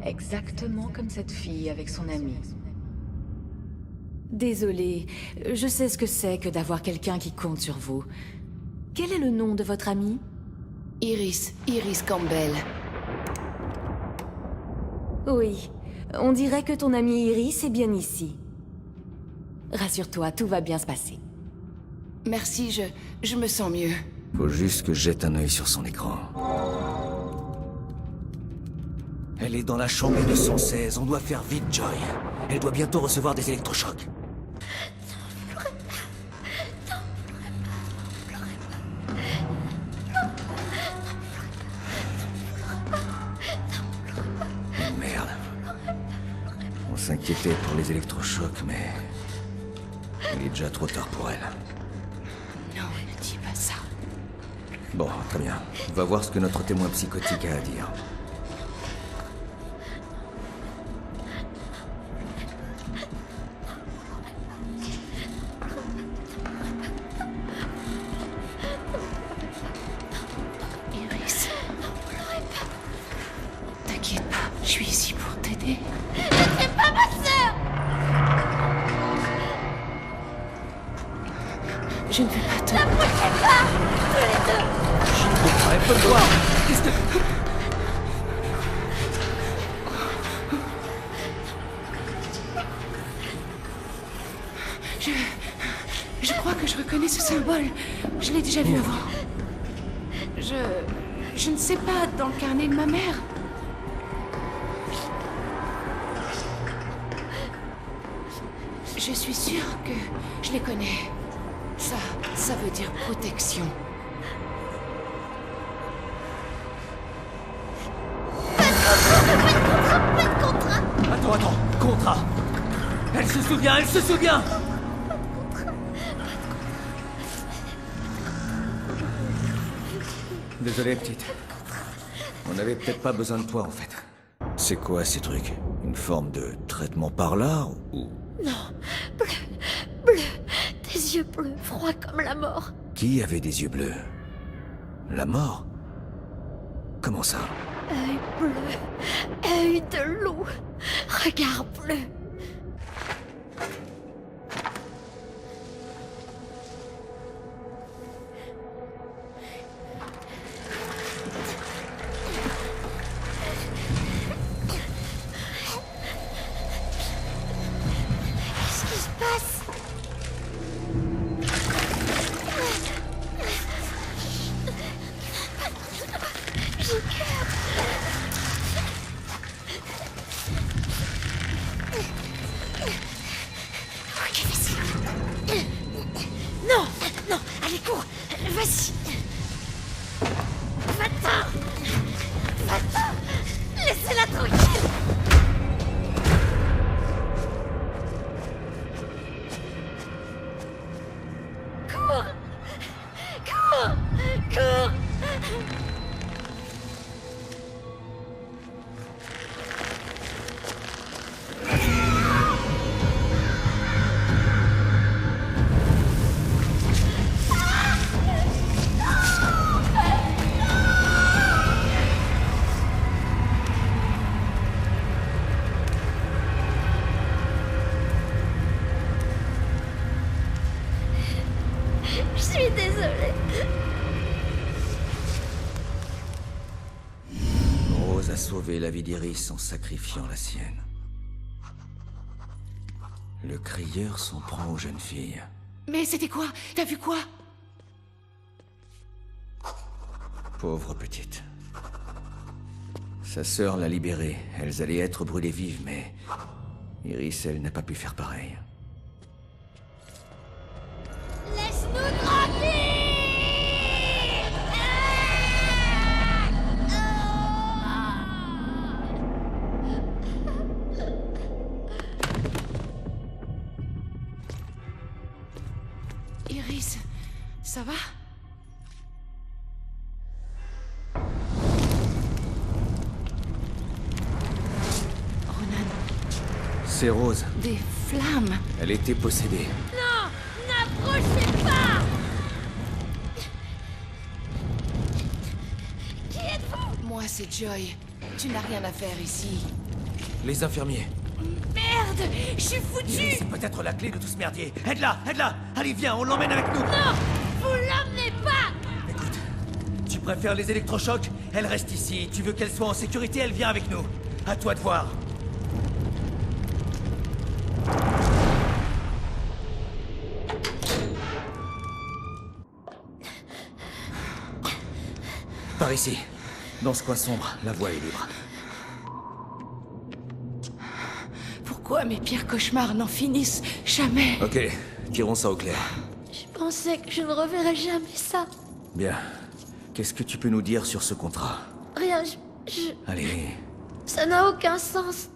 Exactement comme cette fille avec son ami. Désolée, je sais ce que c'est que d'avoir quelqu'un qui compte sur vous. Quel est le nom de votre ami? Iris Campbell. Oui, on dirait que ton ami Iris est bien ici. Rassure-toi, tout va bien se passer. Merci, je me sens mieux. Faut juste que je jette un œil sur son écran. Elle est dans la chambre 216, on doit faire vite, Joy. Elle doit bientôt recevoir des électrochocs. Merde. On s'inquiétait pour les électrochocs, mais... il est déjà trop tard pour elle. Non, ne dis pas ça. Bon, très bien. On va voir ce que notre témoin psychotique a à dire. Iris. T'inquiète pas, je suis ici pour t'aider. C'est pas ma sœur! Je ne vais pas te... N'approchez pas! Tous les deux! Je ne comprends pas le voir. Qu'est-ce que... Je crois que je reconnais ce symbole. Je l'ai déjà vu avant. Je ne sais pas, dans le carnet de ma mère. Je suis sûre que je les connais. Ça veut dire protection. Attends, contrat. Elle se souvient. Désolé, petite. On n'avait peut-être pas besoin de toi, en fait. C'est quoi, ces trucs? Une forme de traitement par l'art, ou... Non, bleu, des yeux bleus, froids comme la mort. Qui avait des yeux bleus? La mort? Comment ça? Œil bleu, œil de loup, regard bleu. Qu'est-ce qui se passe? J'ai peur. Ok, vas-y. Non, allez, cours. Vas-y. Va-t'en. Laissez-la tranquille. Cours. Je suis désolée. Rose a sauvé la vie d'Iris en sacrifiant la sienne. Le crieur s'en prend aux jeunes filles. Mais c'était quoi? T'as vu quoi? Pauvre petite. Sa sœur l'a libérée. Elles allaient être brûlées vives, mais... Iris, elle n'a pas pu faire pareil. Ça va? Ronan. C'est Rose. Des flammes. Elle était possédée. Non! N'approchez pas! Qui êtes-vous? Moi, c'est Joy. Tu n'as rien à faire ici. Les infirmiers. Merde! Je suis foutu! C'est peut-être la clé de tout ce merdier. Aide-la! Aide-la! Allez, viens, on l'emmène avec nous! Non! Vous l'emmenez pas! Écoute, tu préfères les électrochocs? Elle reste ici. Tu veux qu'elle soit en sécurité? Elle vient avec nous. À toi de voir. Par ici. Dans ce coin sombre, la voie est libre. Pourquoi mes pires cauchemars n'en finissent jamais? Ok, tirons ça au clair. Je pensais que je ne reverrais jamais ça. Bien. Qu'est-ce que tu peux nous dire sur ce contrat? Rien, je... Allez. Ça n'a aucun sens.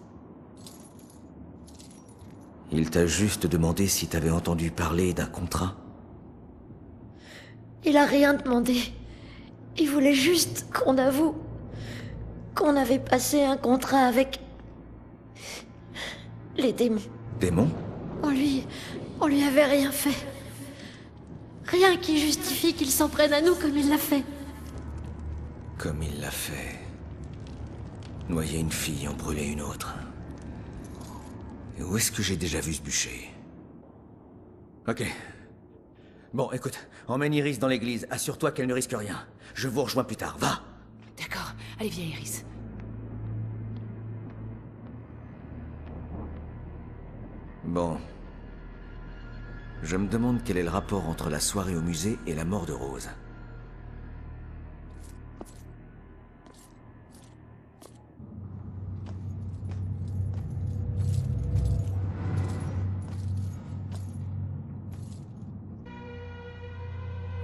Il t'a juste demandé si t'avais entendu parler d'un contrat? Il a rien demandé. Il voulait juste qu'on avoue qu'on avait passé un contrat avec les démons. Démons? On lui avait rien fait. Rien qui justifie qu'il s'en prenne à nous comme il l'a fait. Comme il l'a fait. Noyer une fille, en brûler une autre. Et où est-ce que j'ai déjà vu ce bûcher? Ok. Bon, écoute, emmène Iris dans l'église. Assure-toi qu'elle ne risque rien. Je vous rejoins plus tard. Va! D'accord. Allez, viens, Iris. Bon. Je me demande quel est le rapport entre la soirée au musée et la mort de Rose.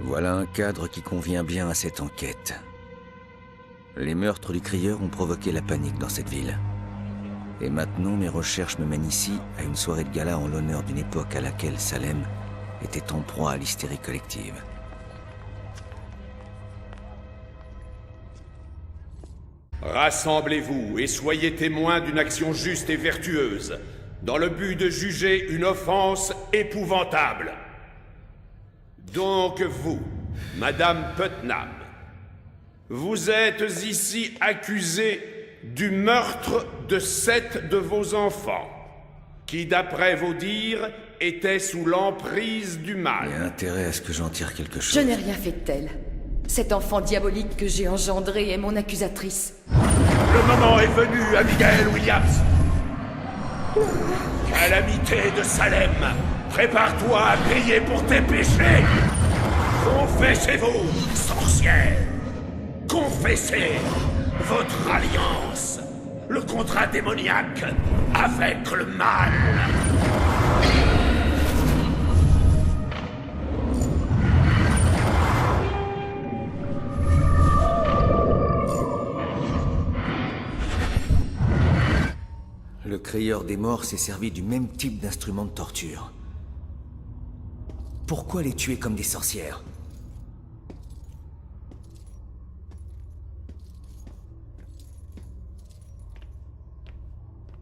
Voilà un cadre qui convient bien à cette enquête. Les meurtres du crieur ont provoqué la panique dans cette ville. Et maintenant, mes recherches me mènent ici, à une soirée de gala en l'honneur d'une époque à laquelle Salem était en proie à l'hystérie collective. Rassemblez-vous et soyez témoins d'une action juste et vertueuse, dans le but de juger une offense épouvantable. Donc vous, Madame Putnam, vous êtes ici accusée du meurtre de 7 de vos enfants, qui, d'après vos dires, étaient sous l'emprise du mal. Il y a intérêt à ce que j'en tire quelque chose. Je n'ai rien fait de tel. Cet enfant diabolique que j'ai engendré est mon accusatrice. Le moment est venu, Abigail Williams. Calamité de Salem, prépare-toi à payer pour tes péchés. Confessez-vous, sorcière. Confessez votre alliance, le contrat démoniaque avec le mal. Le crieur des morts s'est servi du même type d'instrument de torture. Pourquoi les tuer comme des sorcières?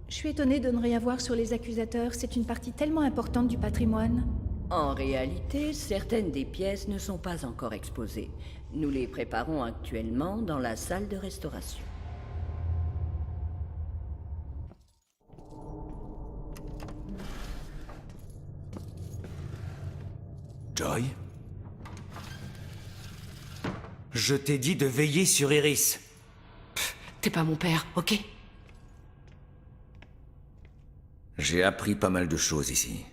Je suis étonnée de ne rien voir sur les accusateurs. C'est une partie tellement importante du patrimoine. En réalité, certaines des pièces ne sont pas encore exposées. Nous les préparons actuellement dans la salle de restauration. Joy? Je t'ai dit de veiller sur Iris. T'es pas mon père, ok? J'ai appris pas mal de choses ici.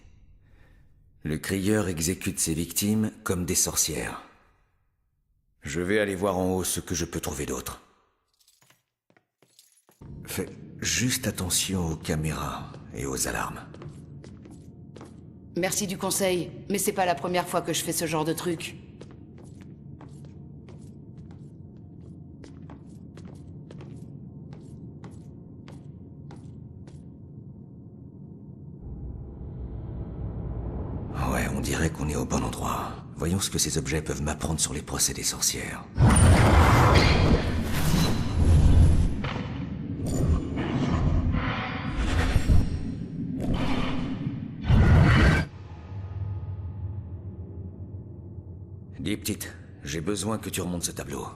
Le crieur exécute ses victimes comme des sorcières. Je vais aller voir en haut ce que je peux trouver d'autre. Fais juste attention aux caméras et aux alarmes. Merci du conseil, mais c'est pas la première fois que je fais ce genre de truc. dirait qu'on est au bon endroit. Voyons ce que ces objets peuvent m'apprendre sur les procès des sorcières. Dis, petite, j'ai besoin que tu remontes ce tableau.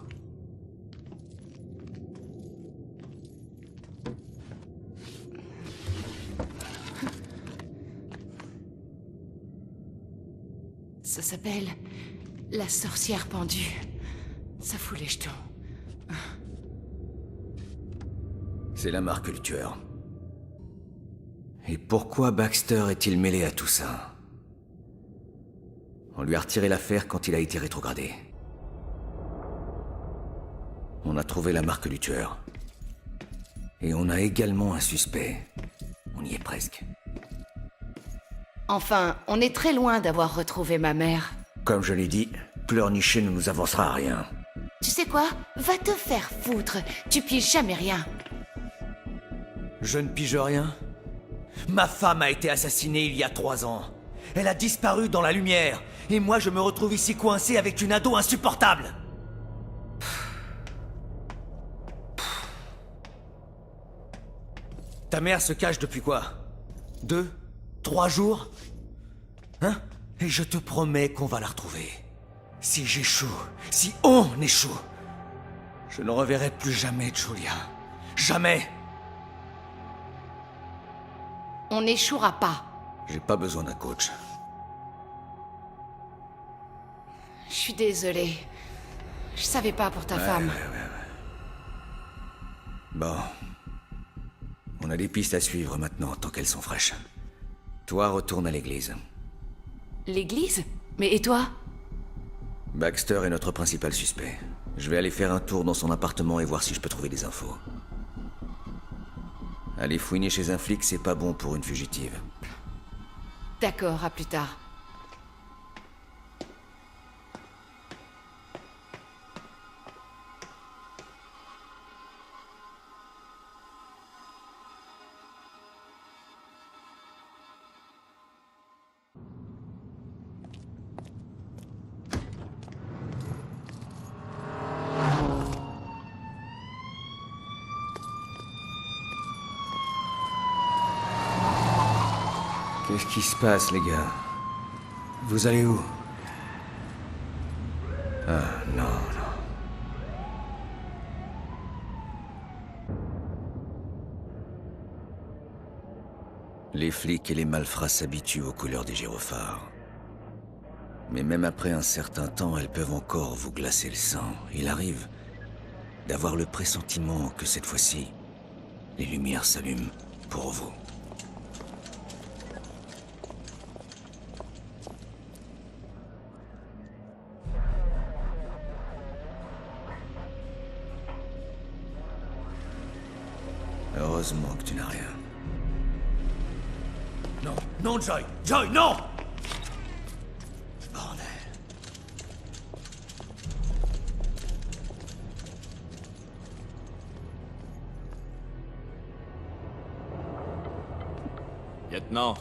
Ça s'appelle la sorcière pendue. Ça fout les jetons. C'est la marque du tueur. Et pourquoi Baxter est-il mêlé à tout ça? On lui a retiré l'affaire quand il a été rétrogradé. On a trouvé la marque du tueur. Et on a également un suspect. On y est presque. Enfin, on est très loin d'avoir retrouvé ma mère. Comme je l'ai dit, pleurnicher ne nous avancera à rien. Tu sais quoi? Va te faire foutre. Tu piges jamais rien. Je ne pige rien. Ma femme a été assassinée il y a 3 ans. Elle a disparu dans la lumière. Et moi, je me retrouve ici coincé avec une ado insupportable. Ta mère se cache depuis quoi? 2, 3 jours? Hein? Et je te promets qu'on va la retrouver. Si j'échoue, si on échoue, je ne reverrai plus jamais Julia. Jamais! On n'échouera pas. J'ai pas besoin d'un coach. Je suis désolée. Je savais pas pour ta femme. Bon. On a des pistes à suivre maintenant, tant qu'elles sont fraîches. Toi, retourne à l'église. L'église? Mais et toi? Baxter est notre principal suspect. Je vais aller faire un tour dans son appartement et voir si je peux trouver des infos. Aller fouiner chez un flic, c'est pas bon pour une fugitive. D'accord, à plus tard. Qu'est-ce qui se passe, les gars? Vous allez où? Ah, non, non. Les flics et les malfrats s'habituent aux couleurs des gyrophares. Mais même après un certain temps, elles peuvent encore vous glacer le sang. Il arrive d'avoir le pressentiment que cette fois-ci, les lumières s'allument pour vous. Heureusement que tu n'as rien. Non, non, Joy! Joy, non! Bordel. Lieutenant,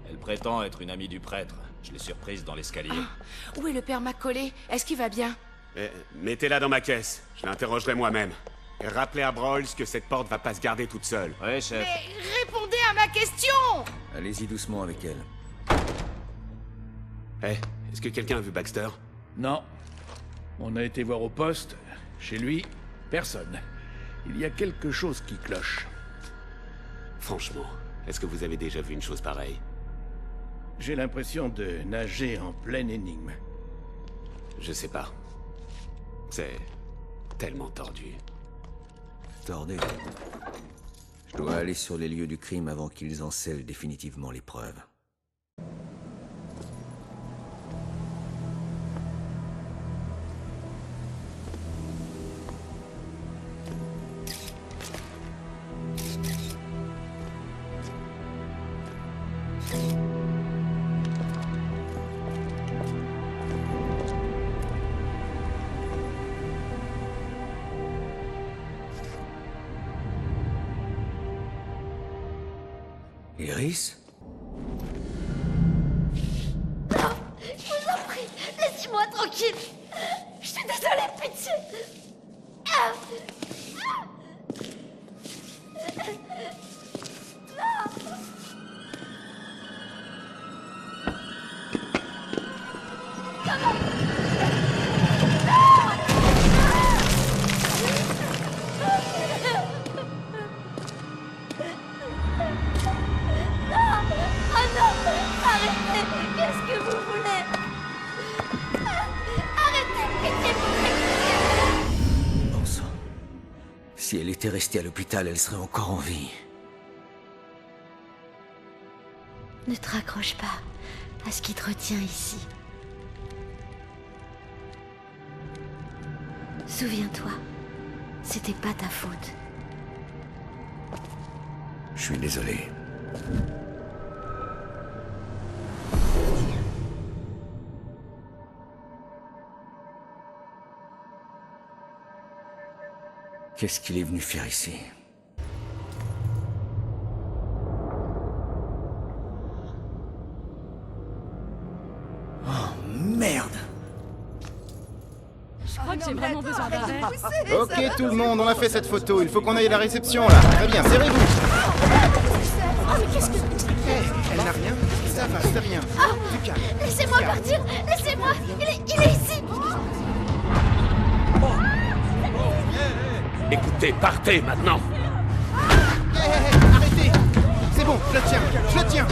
elle prétend être une amie du prêtre. Je l'ai surprise dans l'escalier. Ah, où est le père Macaulay? Est-ce qu'il va bien? Mettez-la dans ma caisse. Je l'interrogerai moi-même. Et rappelez à Broyles que cette porte va pas se garder toute seule. Ouais, chef. Mais répondez à ma question! Allez-y doucement avec elle. Est-ce que quelqu'un a vu Baxter? Non. On a été voir au poste. Chez lui, personne. Il y a quelque chose qui cloche. Franchement, est-ce que vous avez déjà vu une chose pareille? J'ai l'impression de nager en pleine énigme. Je sais pas. C'est tellement tordu. Tordu. Je dois aller sur les lieux du crime avant qu'ils en scellent définitivement les preuves. Iris? Je vous en prie, laissez-moi tranquille. Je suis désolée, pitié. Si elle était restée à l'hôpital, elle serait encore en vie. Ne te raccroche pas à ce qui te retient ici. Souviens-toi, c'était pas ta faute. Je suis désolé. Qu'est-ce qu'il est venu faire ici? Oh, merde! Je crois que j'ai vraiment besoin d'un verre. Ok tout le monde, on a fait cette photo, il faut qu'on aille à la réception là. Très bien, serrez-vous. Oh, mais qu'est-ce que... Elle n'a rien. Ça va, c'est rien. Oh, laissez-moi partir. Laissez-moi. Il est ici. Écoutez, partez maintenant. Arrêtez. C'est bon, je le tiens. Je le tiens.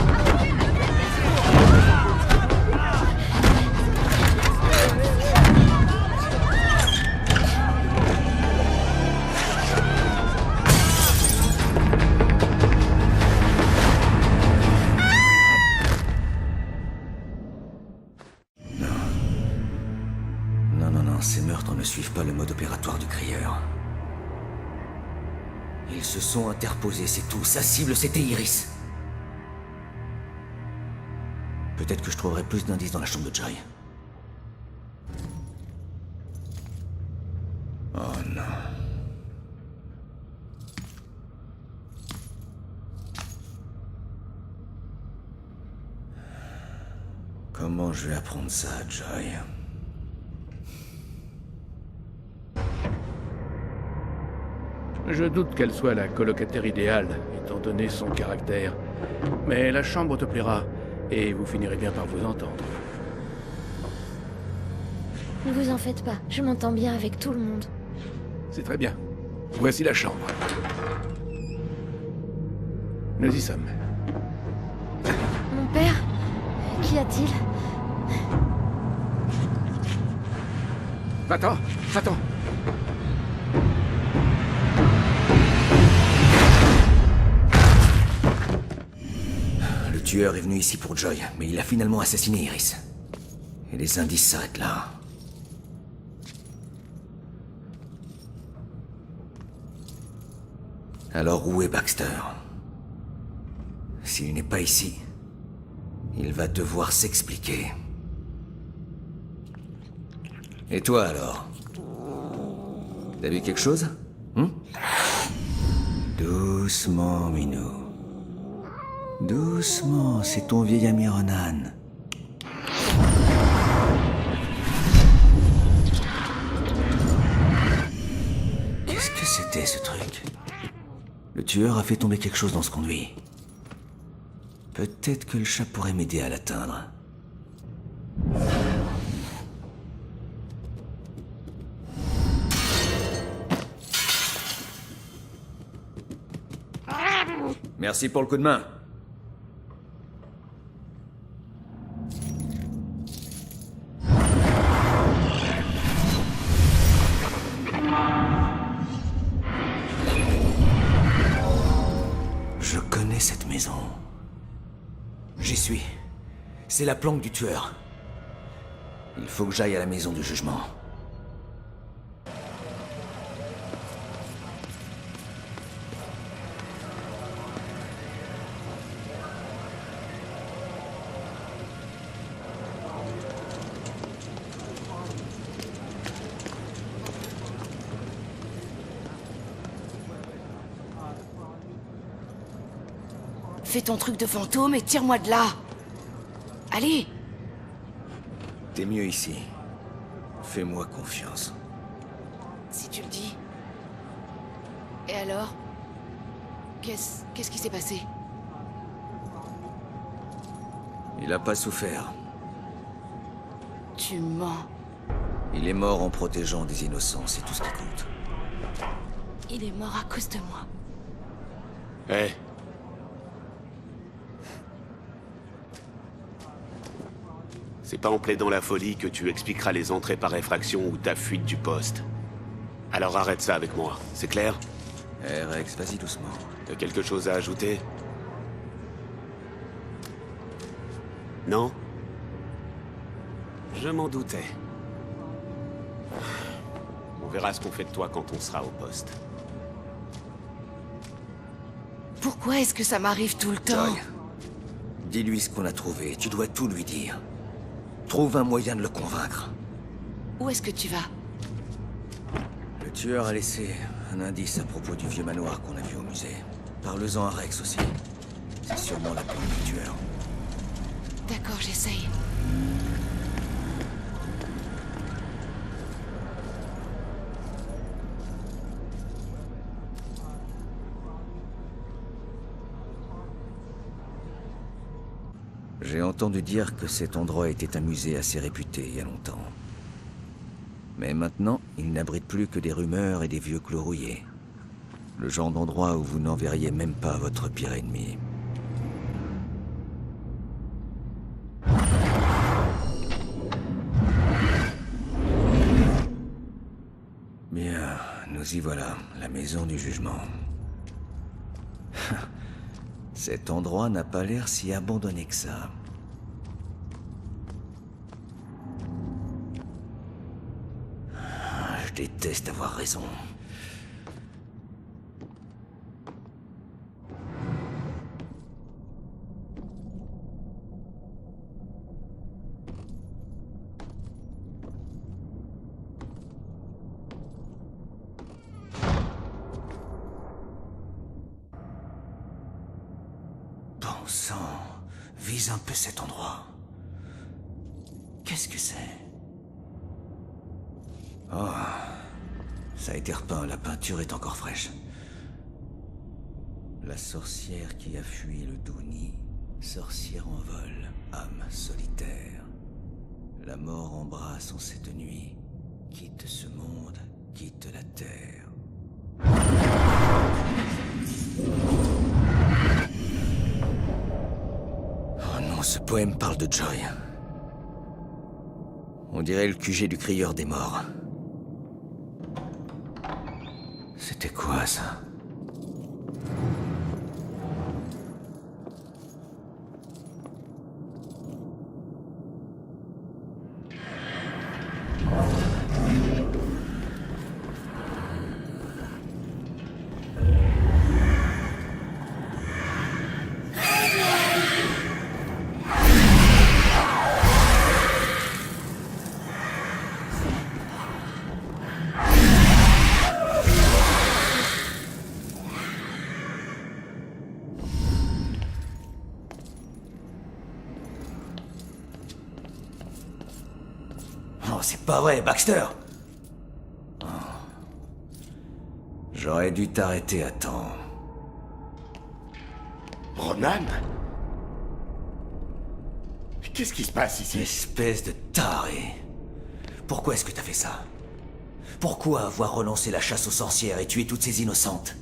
Non, ces meurtres ne suivent pas le mode opératoire du crieur. Ils se sont interposés, c'est tout. Sa cible, c'était Iris. Peut-être que je trouverai plus d'indices dans la chambre de Joy. Oh non. Comment je vais apprendre ça à Joy? Je doute qu'elle soit la colocataire idéale, étant donné son caractère. Mais la chambre te plaira, et vous finirez bien par vous entendre. Ne vous en faites pas, je m'entends bien avec tout le monde. C'est très bien. Voici la chambre. Nous y sommes. Mon père? Qu'y a-t-il? Va-t'en, va-t'en. Le tueur est venu ici pour Joy, mais il a finalement assassiné Iris. Et les indices s'arrêtent là. Alors où est Baxter? S'il n'est pas ici, il va devoir s'expliquer. Et toi alors? T'as vu quelque chose? Doucement, Minou. Doucement, c'est ton vieil ami Ronan. Qu'est-ce que c'était ce truc? Le tueur a fait tomber quelque chose dans ce conduit. Peut-être que le chat pourrait m'aider à l'atteindre. Merci pour le coup de main. Je connais cette maison. J'y suis. C'est la planque du tueur. Il faut que j'aille à la maison du jugement. Fais ton truc de fantôme et tire-moi de là. Allez. T'es mieux ici. Fais-moi confiance. Si tu le dis. Et alors? Qu'est-ce qui s'est passé? Il a pas souffert. Tu mens. Il est mort en protégeant des innocents, c'est tout ce qui compte. Il est mort à cause de moi. Hé. C'est pas en plaidant la folie que tu expliqueras les entrées par effraction ou ta fuite du poste. Alors arrête ça avec moi, c'est clair? Eh Rex, vas-y doucement. T'as quelque chose à ajouter? Non? Je m'en doutais. On verra ce qu'on fait de toi quand on sera au poste. Pourquoi est-ce que ça m'arrive tout le temps? Joy, dis-lui ce qu'on a trouvé, tu dois tout lui dire. Trouve un moyen de le convaincre. Où est-ce que tu vas? Le tueur a laissé un indice à propos du vieux manoir qu'on a vu au musée. Parle-en à Rex aussi. C'est sûrement la pomme du tueur. D'accord, j'essaye. J'ai entendu dire que cet endroit était un musée assez réputé il y a longtemps. Mais maintenant, il n'abrite plus que des rumeurs et des vieux clos rouillés. Le genre d'endroit où vous n'enverriez même pas votre pire ennemi. Bien, nous y voilà, la maison du jugement. Cet endroit n'a pas l'air si abandonné que ça. Je déteste avoir raison. Bon sang, vise un peu cet endroit. Qu'est-ce que c'est? Oh, ça a été repeint, la peinture est encore fraîche. La sorcière qui a fui le Douni, sorcière en vol, âme solitaire. La mort embrasse en cette nuit, quitte ce monde, quitte la terre. Oh non, ce poème parle de Joy. On dirait le QG du crieur des morts. C'était quoi, ça? C'est pas vrai, Baxter! Oh. J'aurais dû t'arrêter à temps. Ronan? Qu'est-ce qui se passe ici? Espèce de taré. Pourquoi est-ce que t'as fait ça? Pourquoi avoir relancé la chasse aux sorcières et tué toutes ces innocentes?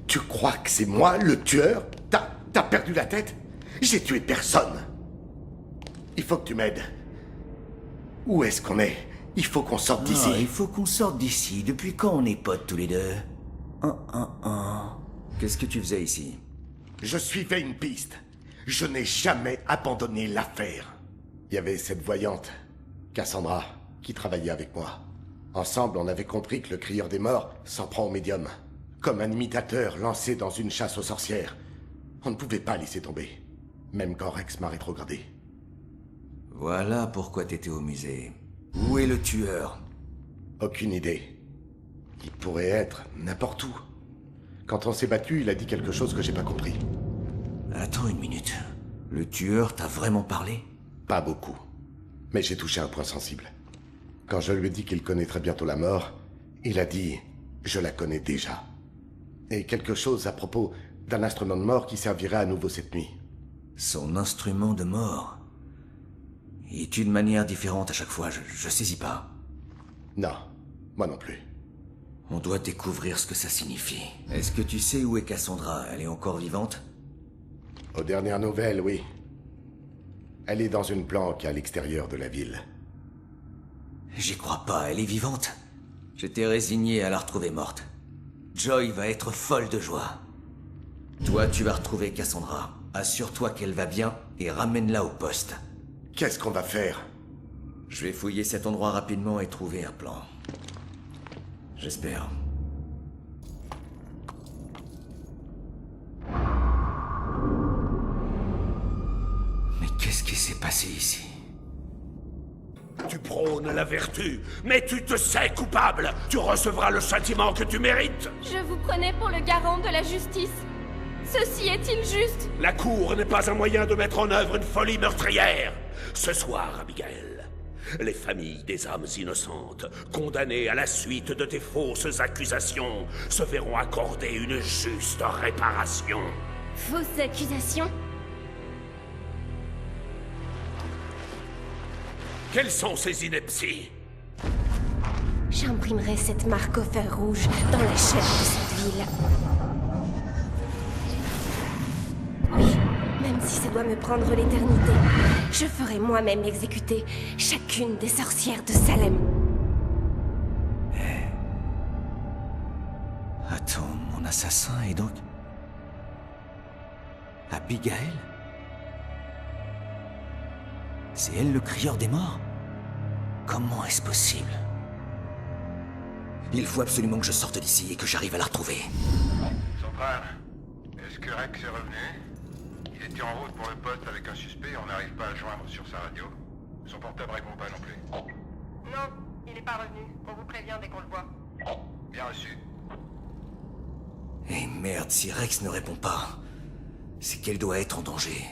Tu crois que c'est moi, le tueur? T'as perdu la tête? J'ai tué personne. Il faut que tu m'aides. Où est-ce qu'on est? Il faut qu'on sorte d'ici. Il faut qu'on sorte d'ici. Depuis quand on est potes tous les deux? Qu'est-ce que tu faisais ici? Je suivais une piste. Je n'ai jamais abandonné l'affaire. Il y avait cette voyante, Cassandra, qui travaillait avec moi. Ensemble, on avait compris que le crieur des morts s'en prend au médium. Comme un imitateur lancé dans une chasse aux sorcières. On ne pouvait pas laisser tomber. Même quand Rex m'a rétrogradé. Voilà pourquoi t'étais au musée. Où est le tueur? Aucune idée. Il pourrait être n'importe où. Quand on s'est battu, il a dit quelque chose que j'ai pas compris. Attends une minute. Le tueur t'a vraiment parlé? Pas beaucoup. Mais j'ai touché un point sensible. Quand je lui ai dit qu'il connaîtrait bientôt la mort, il a dit « je la connais déjà ». Et quelque chose à propos d'un instrument de mort qui servirait à nouveau cette nuit. Son instrument de mort? Il tue de manière différente à chaque fois, je saisis pas. Non, moi non plus. On doit découvrir ce que ça signifie. Est-ce que tu sais où est Cassandra? Elle est encore vivante? Aux dernières nouvelles, oui. Elle est dans une planque à l'extérieur de la ville. J'y crois pas, elle est vivante. J'étais résigné à la retrouver morte. Joy va être folle de joie. Toi, tu vas retrouver Cassandra. Assure-toi qu'elle va bien et ramène-la au poste. Qu'est-ce qu'on va faire? Je vais fouiller cet endroit rapidement et trouver un plan. J'espère. Mais qu'est-ce qui s'est passé ici? Tu prônes la vertu, mais tu te sais coupable. Tu recevras le châtiment que tu mérites. Je vous prenais pour le garant de la justice. Ceci est-il juste? La cour n'est pas un moyen de mettre en œuvre une folie meurtrière. Ce soir, Abigail, les familles des âmes innocentes, condamnées à la suite de tes fausses accusations, se verront accorder une juste réparation. Fausses accusations? Quelles sont ces inepties? J'imprimerai cette marque au fer rouge dans la chair de cette ville. Oui, même si ça doit me prendre l'éternité, je ferai moi-même exécuter chacune des sorcières de Salem. Attends, mon assassin est donc... Abigail? C'est elle le crieur des morts? Comment est-ce possible? Il faut absolument que je sorte d'ici et que j'arrive à la retrouver. Soprane, est-ce que Rex est revenu? Il était en route pour le poste avec un suspect et on n'arrive pas à le joindre sur sa radio. Son portable répond pas non plus. Non, il n'est pas revenu. On vous prévient dès qu'on le voit. Bien reçu. Eh merde, si Rex ne répond pas, c'est qu'elle doit être en danger.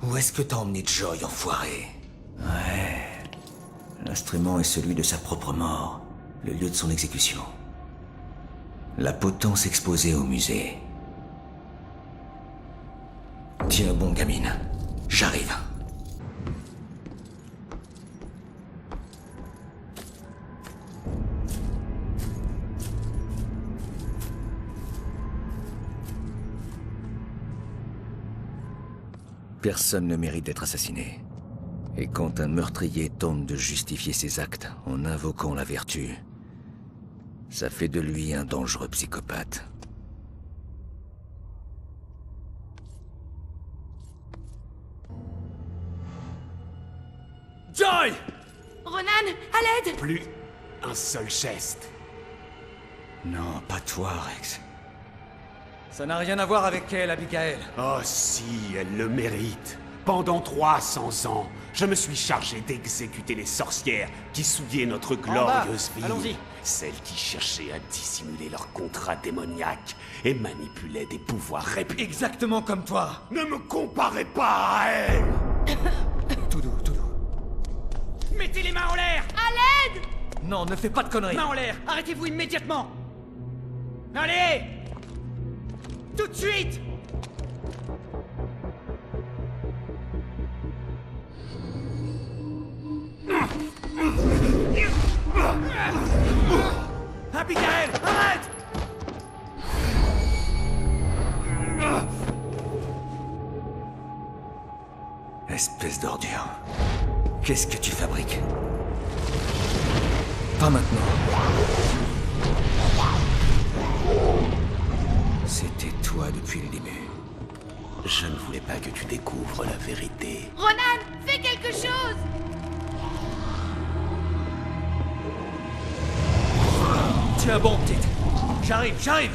Où est-ce que t'as emmené Joy, enfoiré? Ouais... L'instrument est celui de sa propre mort, le lieu de son exécution. La potence exposée au musée. Tiens bon, gamine. J'arrive. Personne ne mérite d'être assassiné. Et quand un meurtrier tente de justifier ses actes en invoquant la vertu, ça fait de lui un dangereux psychopathe. Joy! Ronan, à l'aide! Plus un seul geste. Non, pas toi, Rex. Ça n'a rien à voir avec elle, Abigail. Oh si, elle le mérite. Pendant 300 ans, je me suis chargé d'exécuter les sorcières qui souillaient notre glorieuse ville. Allons-y. Celles qui cherchaient à dissimuler leur contrat démoniaque et manipulaient des pouvoirs réprimés. Exactement comme toi. Ne me comparez pas à elle. Tout doux, tout doux. Mettez les mains en l'air! À l'aide! Non, ne fais pas de conneries. Mains en l'air! Arrêtez-vous immédiatement! Allez! Tout de suite! Abigail, arrête! Espèce d'ordure. Qu'est-ce que tu fabriques? Pas maintenant. C'était toi depuis le début. Je ne voulais pas que tu découvres la vérité. Ronan, fais quelque chose! Tiens bon, petite. J'arrive, j'arrive.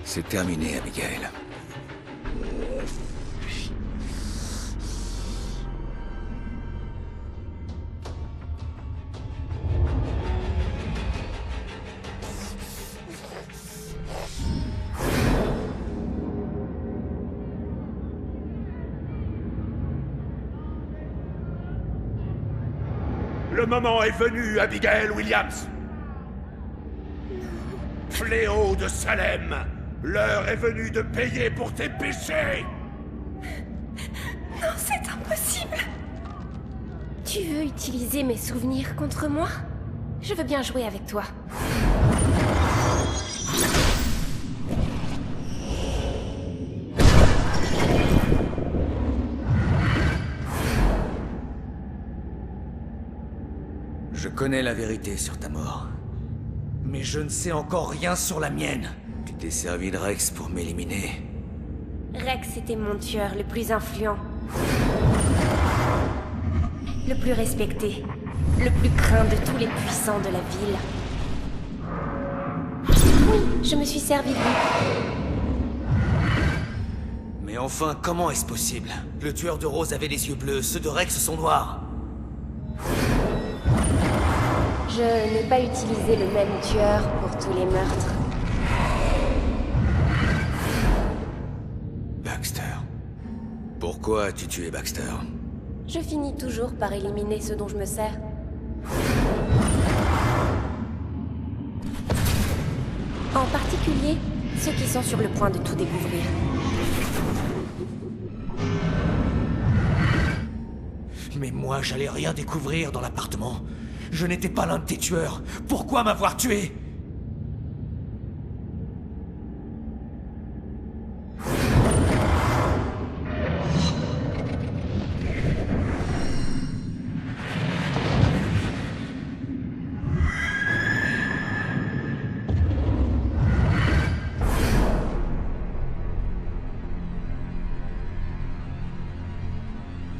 C'est terminé, Abigail. Le moment est venu, Abigail Williams. Fléau de Salem, l'heure est venue de payer pour tes péchés. Non, c'est impossible. Tu veux utiliser mes souvenirs contre moi? Je veux bien jouer avec toi. Je connais la vérité sur ta mort. Mais je ne sais encore rien sur la mienne. Tu t'es servi de Rex pour m'éliminer. Rex était mon tueur le plus influent. Le plus respecté. Le plus craint de tous les puissants de la ville. Oui, je me suis servi de lui. Mais enfin, comment est-ce possible? Le tueur de Rose avait les yeux bleus, ceux de Rex sont noirs. Je n'ai pas utilisé le même tueur pour tous les meurtres. Baxter. Pourquoi as-tu tué Baxter? Je finis toujours par éliminer ceux dont je me sers. En particulier, ceux qui sont sur le point de tout découvrir. Mais moi, j'allais rien découvrir dans l'appartement. Je n'étais pas l'un de tes tueurs. Pourquoi m'avoir tué?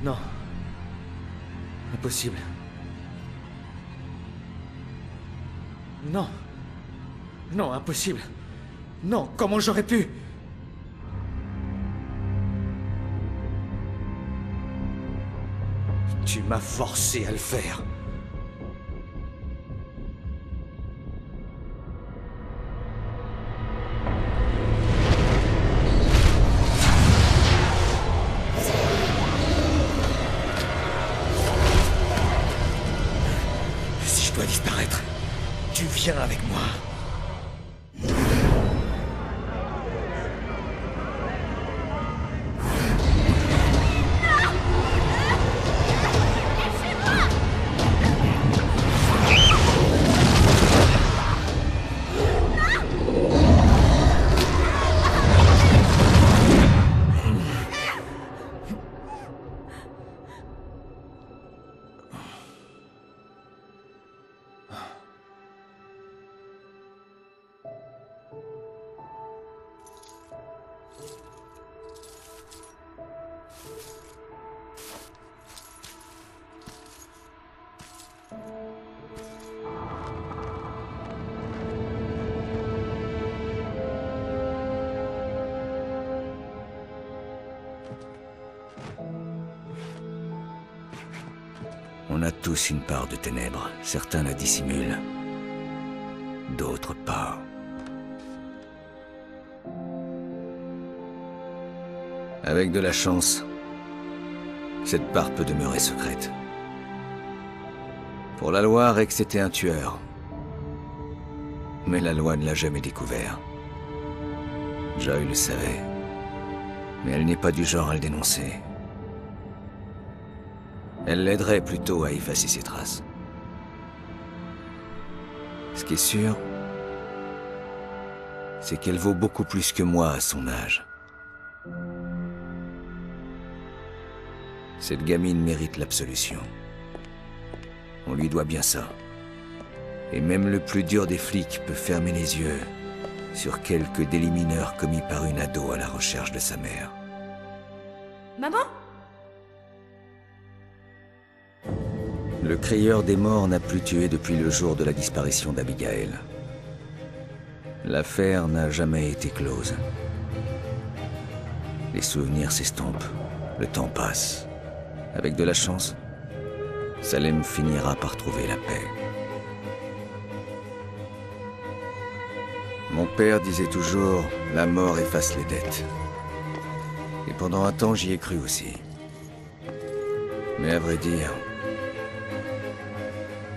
Non. Impossible. Non. Non, impossible. Non, comment j'aurais pu? Tu m'as forcé à le faire. Si je dois disparaître, tu viens avec moi. On a tous une part de ténèbres. Certains la dissimulent. D'autres pas. Avec de la chance, cette part peut demeurer secrète. Pour la loi, Rex était un tueur. Mais la loi ne l'a jamais découvert. Joy le savait. Mais elle n'est pas du genre à le dénoncer. Elle l'aiderait plutôt à effacer ses traces. Ce qui est sûr, c'est qu'elle vaut beaucoup plus que moi à son âge. Cette gamine mérite l'absolution. On lui doit bien ça. Et même le plus dur des flics peut fermer les yeux sur quelques délits mineurs commis par une ado à la recherche de sa mère. Maman? Le crieur des morts n'a plus tué depuis le jour de la disparition d'Abigail. L'affaire n'a jamais été close. Les souvenirs s'estompent, le temps passe. Avec de la chance, Salem finira par trouver la paix. Mon père disait toujours, la mort efface les dettes. Et pendant un temps, j'y ai cru aussi. Mais à vrai dire,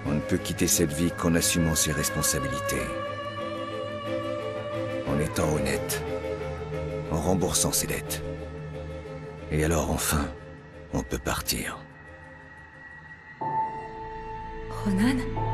On ne peut quitter cette vie qu'en assumant ses responsabilités. En étant honnête. En remboursant ses dettes. Et alors enfin, on peut partir. Ronan ?